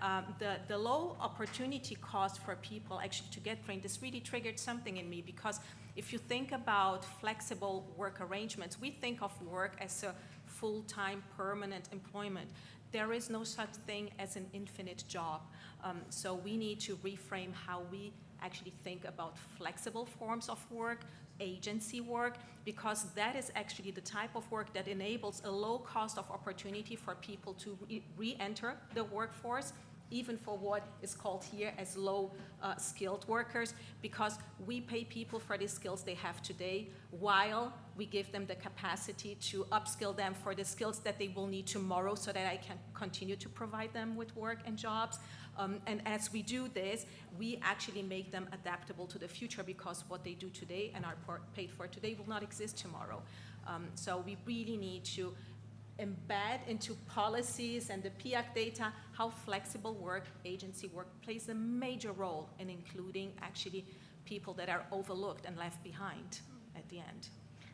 the low opportunity cost for people actually to get trained, this really triggered something in me, because if you think about flexible work arrangements, we think of work as a full-time permanent employment. There is no such thing as an infinite job. So we need to reframe how we actually think about flexible forms of work, agency work, because that is actually the type of work that enables a low cost of opportunity for people to re-enter the workforce, even for what is called here as low skilled workers, because we pay people for the skills they have today, while we give them the capacity to upskill them for the skills that they will need tomorrow, so that I can continue to provide them with work and jobs. And as we do this, we actually make them adaptable to the future, because what they do today and are paid for today will not exist tomorrow. So we really need to embed into policies and the PIAC data how flexible work, agency work, plays a major role in including actually people that are overlooked and left behind at the end.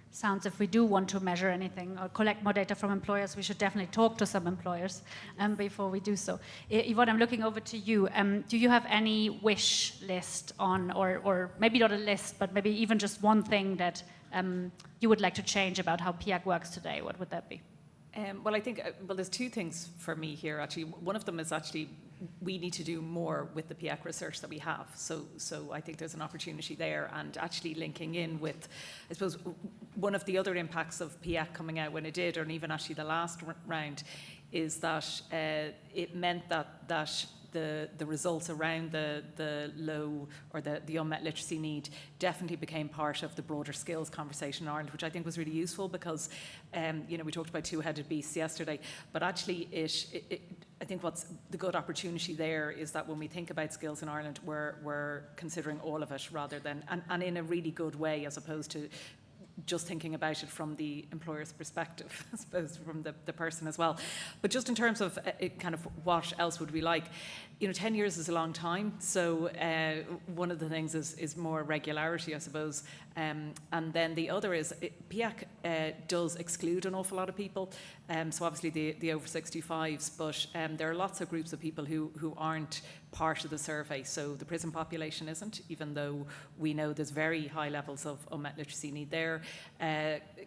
Sounds if we do want to measure anything or collect more data from employers, we should definitely talk to some employers before we do so. Yvonne, I'm looking over to you. Do you have any wish list on, or maybe not a list, but maybe even just one thing that you would like to change about how PIAC works today? What would that be? Well, I think, there's two things for me here, actually. One of them is actually we need to do more with the PIAC research that we have. So I think there's an opportunity there, and actually linking in with, I suppose, one of the other impacts of PIAC coming out when it did, or even actually the last round, is that it meant that the results around the low or the unmet literacy need definitely became part of the broader skills conversation in Ireland, which I think was really useful, because we talked about two-headed beasts yesterday, but actually I think what's the good opportunity there is that when we think about skills in Ireland, we're considering all of it, rather than, and in a really good way, as opposed to just thinking about it from the employer's perspective, I suppose, from the person as well. But just in terms of kind of what else would we like, 10 years is a long time. So one of the things is more regularity, I suppose. And then the other is PIAC does exclude an awful lot of people. So obviously the over 65s, but there are lots of groups of people who aren't part of the survey. So the prison population isn't, even though we know there's very high levels of unmet literacy need there.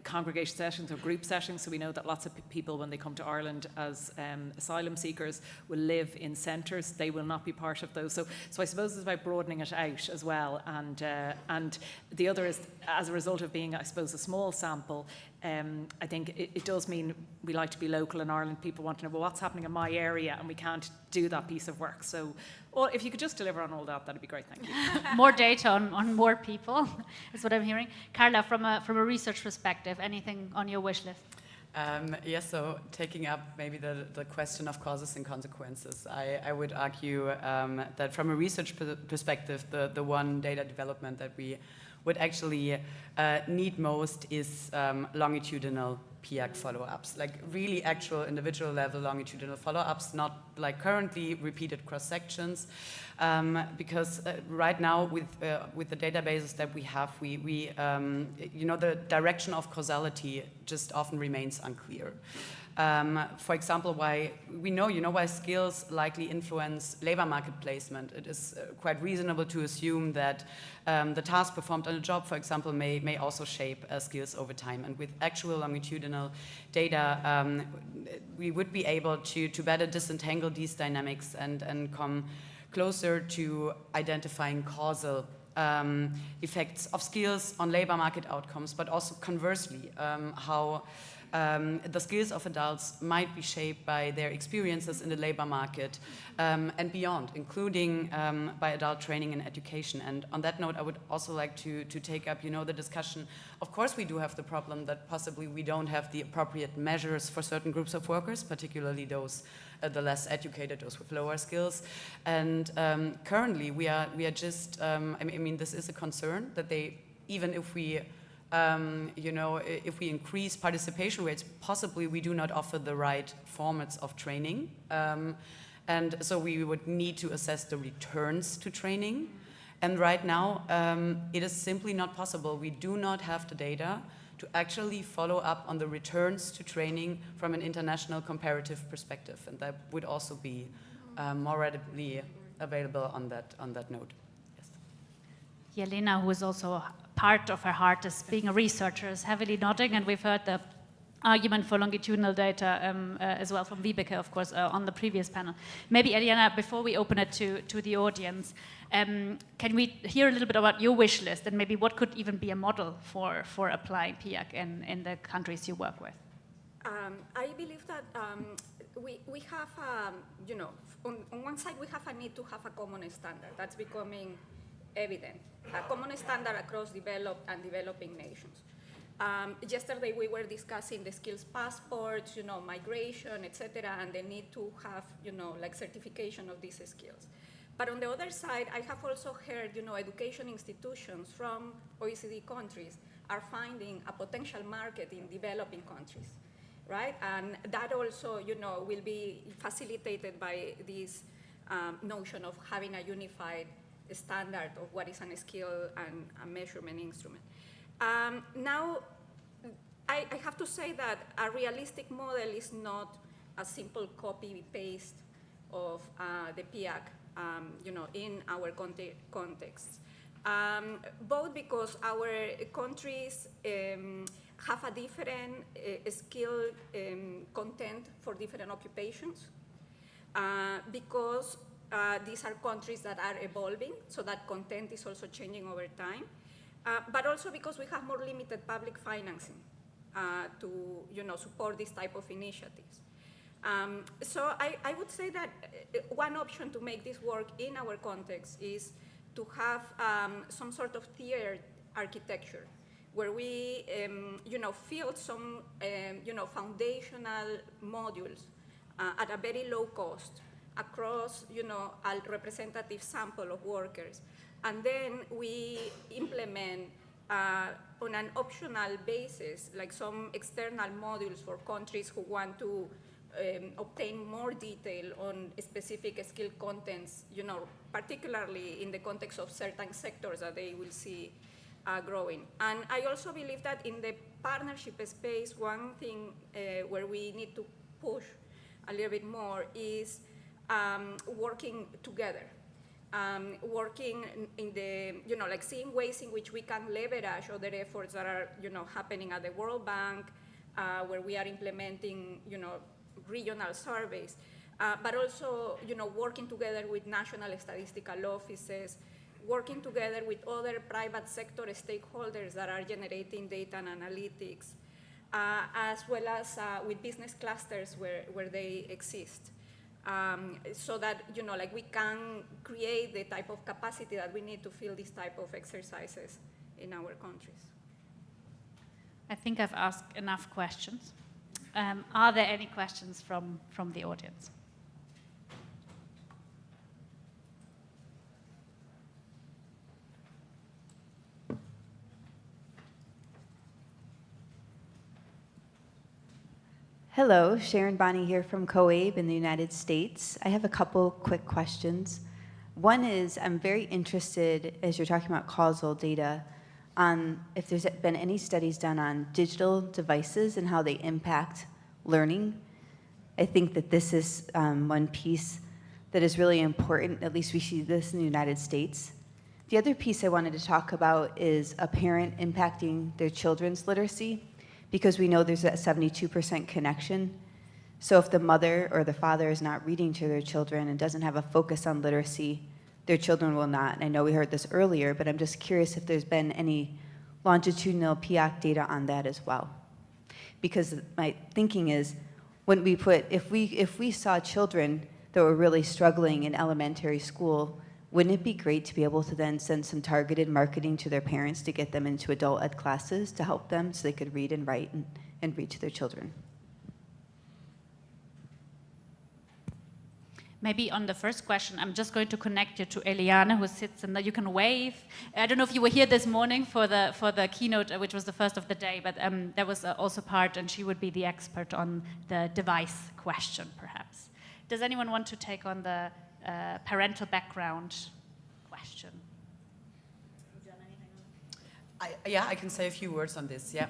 Congregation settings or group settings, so we know that lots of people, when they come to Ireland as asylum seekers, will live in centres. They will not be part of those. So I suppose it's about broadening it out as well. And the other is, as a result of being, I suppose, a small sample, I think it does mean we like to be local in Ireland. People want to know, well, what's happening in my area, and we can't do that piece of work. So, well, if you could just deliver on all that, that'd be great. Thank you. More data on more people is what I'm hearing. Carla, from a research perspective, anything on your wish list? Yes, so taking up maybe the question of causes and consequences, I would argue that from a research perspective, the one data development that we would actually need most is longitudinal PIAC follow-ups, like really actual individual level longitudinal follow-ups, not like currently repeated cross-sections, because right now with the databases that we have, we the direction of causality just often remains unclear. For example, why skills likely influence labor market placement. It is quite reasonable to assume that the task performed on a job, for example, may also shape skills over time. And with actual longitudinal data, we would be able to better disentangle these dynamics and come closer to identifying causal effects of skills on labor market outcomes, but also conversely, how the skills of adults might be shaped by their experiences in the labor market and beyond, including by adult training and education. And on that note, I would also like to take up, the discussion. Of course, we do have the problem that possibly we don't have the appropriate measures for certain groups of workers, particularly those the less educated, those with lower skills. And currently, we are just. This is a concern that even if we. If we increase participation rates, possibly we do not offer the right formats of training. And so we would need to assess the returns to training. And right now, it is simply not possible. We do not have the data to actually follow up on the returns to training from an international comparative perspective. And that would also be more readily available on that note. Yes. Jelena, who is also part of her heart as being a researcher, is heavily nodding, and we've heard the argument for longitudinal data as well from Vibeke, of course, on the previous panel. Maybe, Eliana, before we open it to the audience, can we hear a little bit about your wish list and maybe what could even be a model for applying PIAC in the countries you work with? I believe that we have, on one side we have a need to have a common standard. That's becoming evident. A common standard across developed and developing nations. Yesterday we were discussing the skills passports, migration, etc., and the need to have, like certification of these skills. But on the other side, I have also heard, education institutions from OECD countries are finding a potential market in developing countries, right? And that also, will be facilitated by this notion of having a unified standard of what is a skill and a measurement instrument. Now, I have to say that a realistic model is not a simple copy-paste of the PIAC, in our context. Both because our countries have a different skill content for different occupations, because these are countries that are evolving, so that content is also changing over time. But also because we have more limited public financing to support this type of initiatives. So I would say that one option to make this work in our context is to have some sort of tiered architecture where we field some foundational modules at a very low cost across a representative sample of workers. And then we implement on an optional basis, like some external modules for countries who want to obtain more detail on specific skill contents, particularly in the context of certain sectors that they will see growing. And I also believe that in the partnership space, one thing where we need to push a little bit more is working together. Working in the, like seeing ways in which we can leverage other efforts that are, happening at the Worldbank, where we are implementing, regional surveys, but also, working together with national statistical offices, working together with other private sector stakeholders that are generating data and analytics, as well as with business clusters where they exist. So that, like we can create the type of capacity that we need to fill this type of exercises in our countries. I think I've asked enough questions. Are there any questions from the audience? Hello, Sharon Bonney here from COABE in the United States. I have a couple quick questions. One is, I'm very interested, as you're talking about causal data, on if there's been any studies done on digital devices and how they impact learning. I think that this is one piece that is really important, at least we see this in the United States. The other piece I wanted to talk about is a parent impacting their children's literacy, because we know there's that 72% connection. So if the mother or the father is not reading to their children and doesn't have a focus on literacy, their children will not. And I know we heard this earlier, but I'm just curious if there's been any longitudinal PIAC data on that as well. Because my thinking is, when we put, if we saw children that were really struggling in elementary school, wouldn't it be great to be able to then send some targeted marketing to their parents to get them into adult ed classes to help them so they could read and write and read to their children? Maybe on the first question, I'm just going to connect you to Eliana, who sits, and you can wave. I don't know if you were here this morning for the keynote, which was the first of the day, but there was also part, and she would be the expert on the device question, perhaps. Does anyone want to take on the parental background question? I can say a few words on this. Yeah.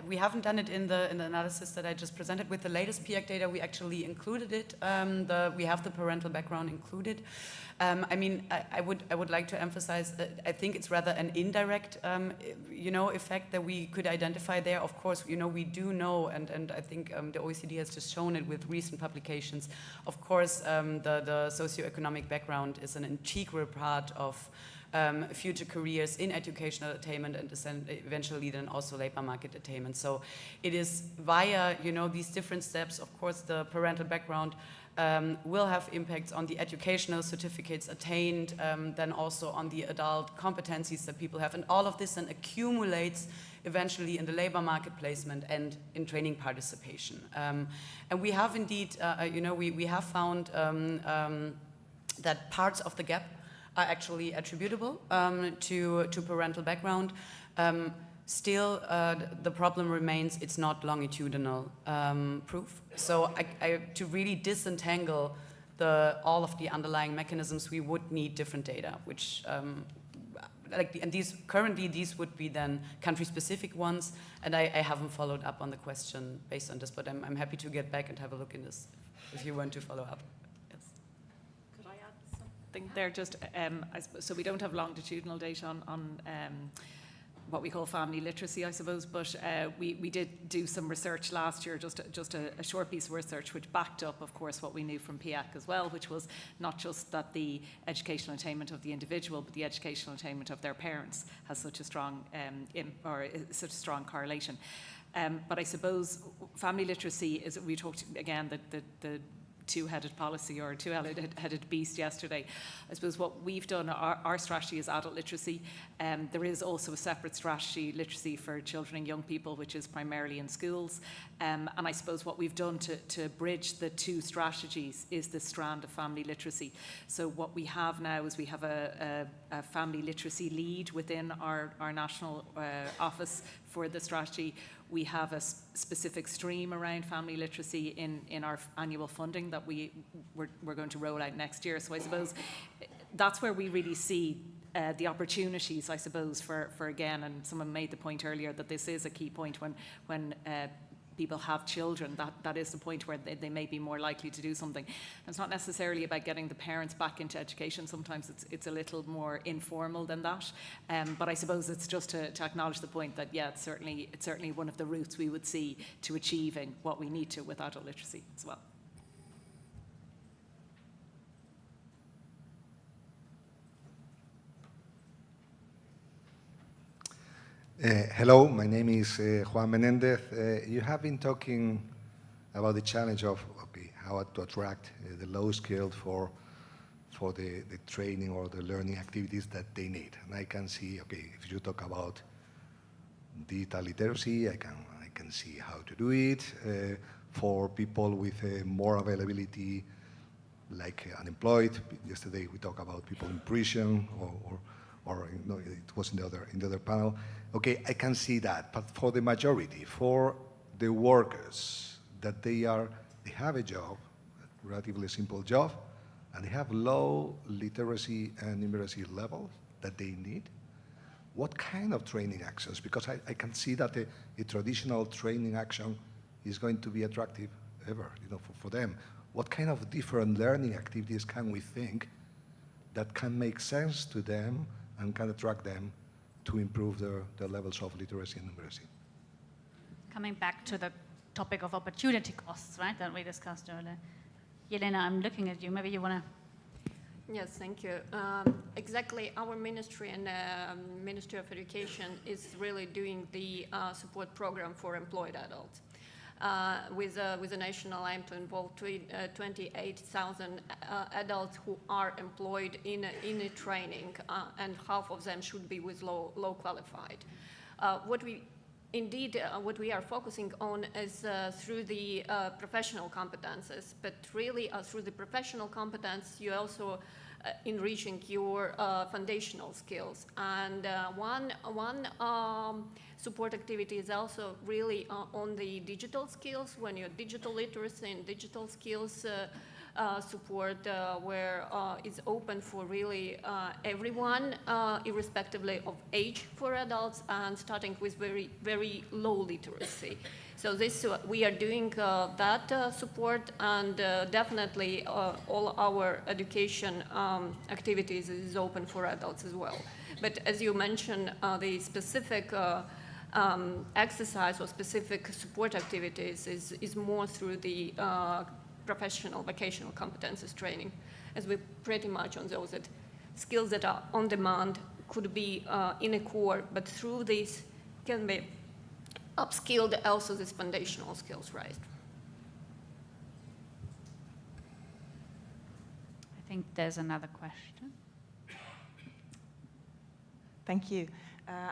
We haven't done it in the analysis that I just presented. With the latest PIAC data, we actually included it. We have the parental background included. I mean, I would like to emphasize that I think it's rather an indirect, effect that we could identify there. Of course, we do know, and I think the OECD has just shown it with recent publications. Of course, the socioeconomic background is an integral part of future careers in educational attainment and eventually then also labor market attainment. So it is via, these different steps. Of course, the parental background will have impacts on the educational certificates attained, then also on the adult competencies that people have. And all of this then accumulates eventually in the labor market placement and in training participation. And we have indeed, we have found that parts of the gap are actually attributable to parental background. Still, the problem remains, it's not longitudinal proof. So to really disentangle all of the underlying mechanisms, we would need different data, which, and currently these would be then country-specific ones, and I haven't followed up on the question based on this, but I'm happy to get back and have a look in this if you want to follow up. Could I add something there? Just so we don't have longitudinal data on what we call family literacy, I suppose, but we did do some research last year, just a short piece of research, which backed up, of course, what we knew from PIAC as well, which was not just that the educational attainment of the individual, but the educational attainment of their parents has such a strong such a strong correlation. But I suppose family literacy is, we talked again, the two-headed policy or two-headed beast yesterday. I suppose what we've done, our strategy is adult literacy. There is also a separate strategy, literacy for children and young people, which is primarily in schools. And I suppose what we've done to bridge the two strategies is the strand of family literacy. So what we have now is we have a family literacy lead within our national office for the strategy. We have a specific stream around family literacy in our annual funding that we're going to roll out next year. So I suppose that's where we really see the opportunities, I suppose, for again, and someone made the point earlier that this is a key point when people have children, that is the point where they may be more likely to do something. And it's not necessarily about getting the parents back into education. Sometimes it's a little more informal than that. But I suppose it's just to acknowledge the point that, yeah, it's certainly one of the routes we would see to achieving what we need to with adult literacy as well. Hello, my name is Juan Menendez. You have been talking about the challenge of how to attract the low-skilled for the training or the learning activities that they need. And I can see, if you talk about digital literacy, I can see how to do it. For people with more availability, like unemployed. Yesterday we talked about people in prison, or it was in the other panel. Okay, I can see that, but for the majority, for the workers, that they have a job, a relatively simple job, and they have low literacy and numeracy levels that they need. What kind of training actions? Because I can see that a traditional training action is going to be attractive ever, for them. What kind of different learning activities can we think that can make sense to them and can attract them to improve their levels of literacy and numeracy? Coming back to the topic of opportunity costs, right, that we discussed earlier. Jelena, I'm looking at you. Maybe you want to... Yes, thank you. Exactly, our ministry and Ministry of Education is really doing the support program for employed adults. With a national aim to involve 28,000 adults who are employed in a training, and half of them should be with low qualified. What we are focusing on is through the professional competences, but really through the professional competence, you also enriching your foundational skills. And one support activity is also really on the digital skills. When your digital literacy and digital skills support where it's open for really everyone, irrespectively of age for adults, and starting with very, very low literacy. So this, we are doing that support, and definitely all our education activities is open for adults as well. But as you mentioned, the specific exercise or specific support activities is more through the professional vocational competences training, as we pretty much on those skills that are on demand, could be in a core, but through these can be upskilled also these foundational skills, right? I think there's another question. Thank you.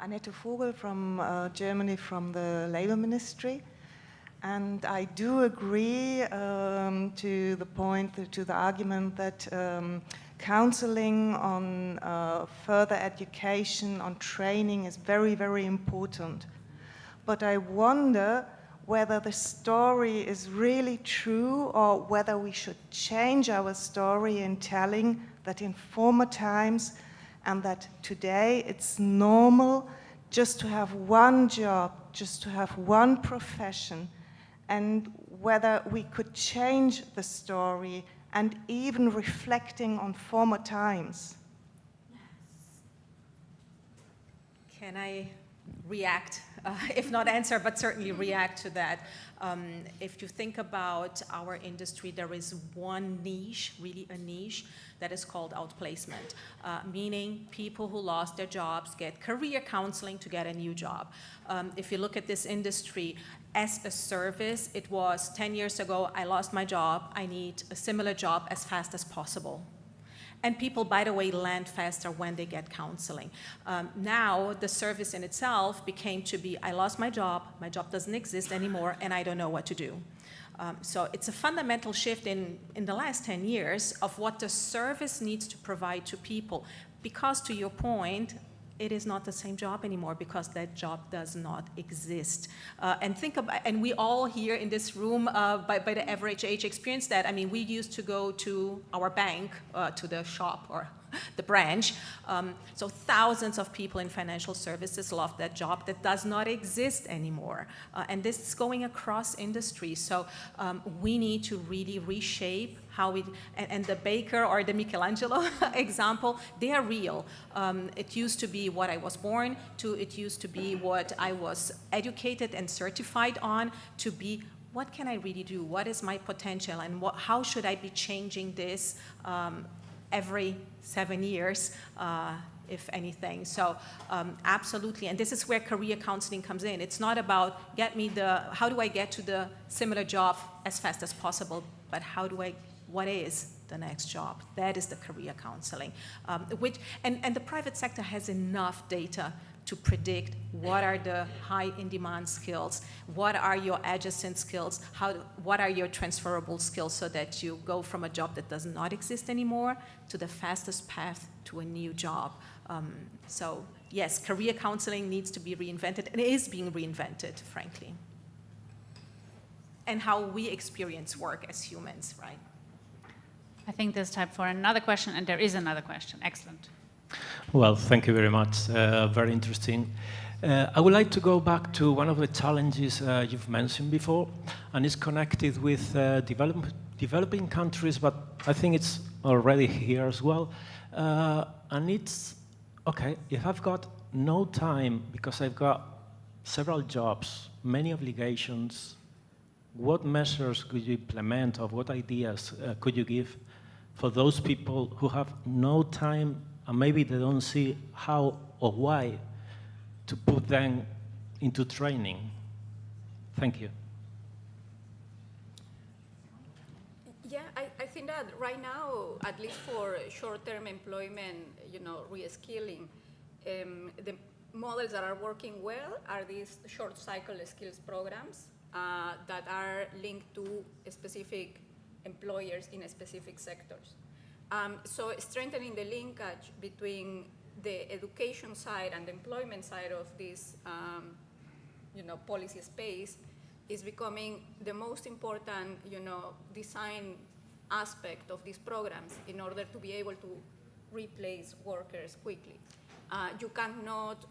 Annette Vogel from Germany, from the Labor Ministry. And I do agree to the point, to the argument that counseling on further education, on training is very, very important. But I wonder whether the story is really true, or whether we should change our story in telling that in former times and that today it's normal just to have one job, just to have one profession, and whether we could change the story and even reflecting on former times. Can I react, if not answer, but certainly react to that? If you think about our industry, there is one niche, really a niche, that is called outplacement, meaning people who lost their jobs get career counseling to get a new job. If you look at this industry as a service, it was 10 years ago, I lost my job, I need a similar job as fast as possible. And people, by the way, land faster when they get counseling. Now, the service in itself became to be, I lost my job doesn't exist anymore, and I don't know what to do. So it's a fundamental shift in the last 10 years of what the service needs to provide to people. Because to your point, it is not the same job anymore, because that job does not exist. And think about, and we all here in this room, by the average age, experience that. I mean, we used to go to our bank, to the shop or the branch. So thousands of people in financial services lost that job that does not exist anymore. And this is going across industries. So we need to really reshape how we, and the baker or the Michelangelo example, they are real. It used to be what I was born to, it used to be what I was educated and certified on, to be what can I really do? What is my potential? And how should I be changing this every 7 years, if anything. So absolutely, and this is where career counseling comes in. It's not about how do I get to the similar job as fast as possible, but what is the next job? That is the career counseling. And the private sector has enough data to predict what are the high in-demand skills, what are your adjacent skills, what are your transferable skills, so that you go from a job that does not exist anymore to the fastest path to a new job. So yes, career counseling needs to be reinvented, and it is being reinvented, frankly. And how we experience work as humans, right? I think there's time for another question, and there is another question. Excellent. Well, thank you very much. Very interesting. I would like to go back to one of the challenges you've mentioned before, and it's connected with developing countries, but I think it's already here as well. And it's, okay, if I've got no time because I've got several jobs, many obligations, what measures could you implement, or what ideas could you give for those people who have no time and maybe they don't see how or why to put them into training? Thank you. Yeah, I think that right now, at least for short-term employment, reskilling, the models that are working well are these short-cycle skills programs that are linked to specific employers in specific sectors. So strengthening the linkage between the education side and the employment side of this, policy space is becoming the most important, design aspect of these programs in order to be able to replace workers quickly. You cannot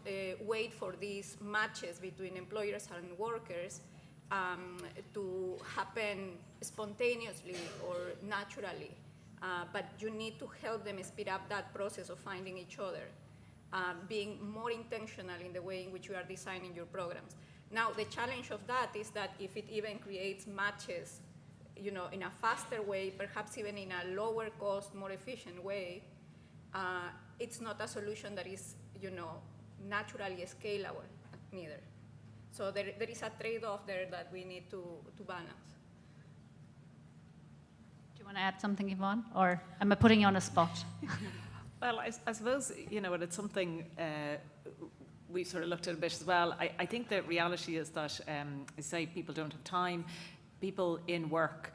wait for these matches between employers and workers to happen spontaneously or naturally, but you need to help them speed up that process of finding each other, being more intentional in the way in which you are designing your programs. Now, the challenge of that is that if it even creates matches, you know, in a faster way, perhaps even in a lower cost, more efficient way, it's not a solution that is, you know, naturally scalable neither. So there is a trade-off there that we need to balance. Do you want to add something, Yvonne? Or am I putting you on a spot? Well, I suppose, you know, it's something we've sort of looked at a bit as well. I think the reality is that, say, people don't have time. People in work,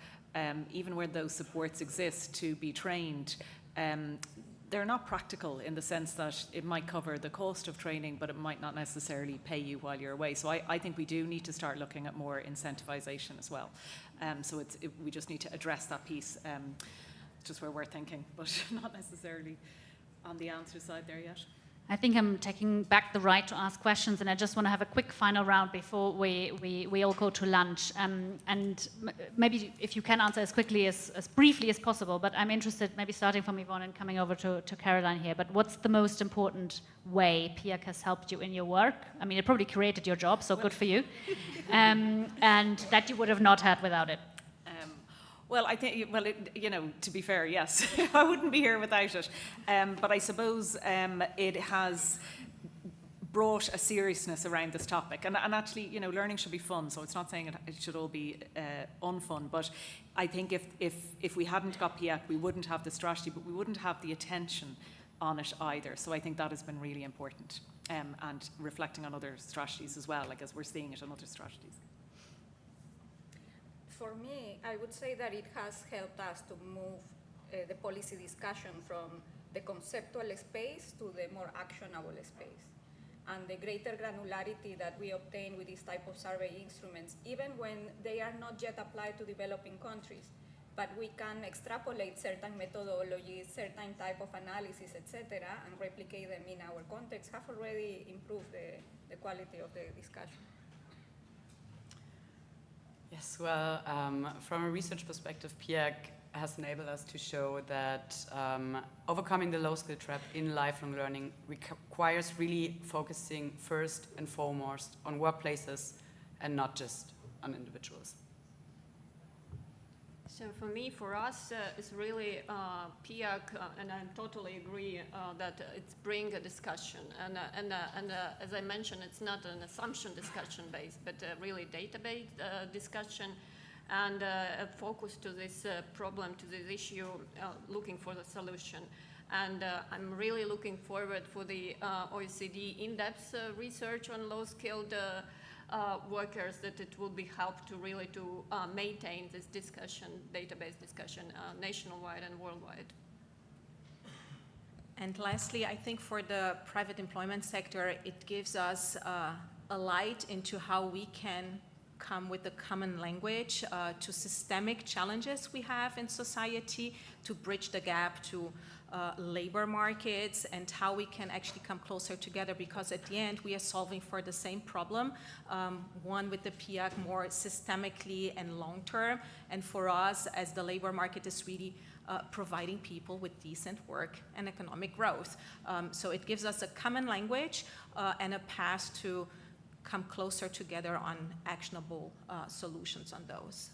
even where those supports exist to be trained, they're not practical in the sense that it might cover the cost of training, but it might not necessarily pay you while you're away. So I think we do need to start looking at more incentivization as well. So we just need to address that piece, just where we're thinking, but not necessarily on the answer side there yet. I think I'm taking back the right to ask questions, and I just want to have a quick final round before we all go to lunch. And maybe if you can answer as quickly, as briefly as possible, but I'm interested, maybe starting from Yvonne and coming over to Caroline here, but what's the most important way PIAC has helped you in your work? I mean, it probably created your job, so good for you, and that you would have not had without it. Well, I think, well, you know, to be fair, yes, I wouldn't be here without it. But I suppose it has brought a seriousness around this topic. And actually, you know, learning should be fun, so it's not saying it should all be unfun. But I think if we hadn't got PIAC, we wouldn't have the strategy, but we wouldn't have the attention on it either. So I think that has been really important. And reflecting on other strategies as well, like as we're seeing it on other strategies. For me, I would say that it has helped us to move the policy discussion from the conceptual space to the more actionable space. And the greater granularity that we obtain with this type of survey instruments, even when they are not yet applied to developing countries, but we can extrapolate certain methodologies, certain type of analysis, etc., and replicate them in our context, have already improved the quality of the discussion. Yes, well, from a research perspective, PIAC has enabled us to show that overcoming the low skill trap in lifelong learning requires really focusing first and foremost on workplaces and not just on individuals. So for me, for us, it's really PIAC, and I totally agree that it's bring a discussion. And as I mentioned, it's not an assumption discussion based, but really data-based discussion, and a focus to this problem, to this issue, looking for the solution. And I'm really looking forward for the OECD in-depth research on low-skilled workers, that it will be helped to really to maintain this discussion, database discussion, nationwide and worldwide. And lastly, I think for the private employment sector, it gives us a light into how we can come with a common language to systemic challenges we have in society, to bridge the gap to labor markets, and how we can actually come closer together, because at the end we are solving for the same problem, one with the PIAC more systemically and long term, and for us as the labor market is really providing people with decent work and economic growth. So it gives us a common language and a path to come closer together on actionable solutions on those.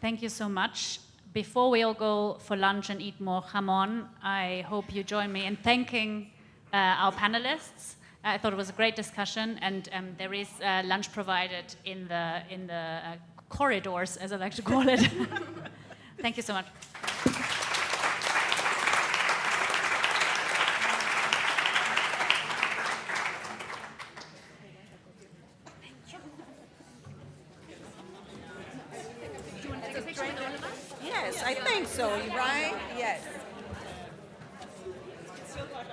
Thank you so much. Before we all go for lunch and eat more jamon, I hope you join me in thanking our panelists. I thought it was a great discussion, and there is lunch provided in the corridors, as I like to call it. Thank you so much. Yes, I think so, right?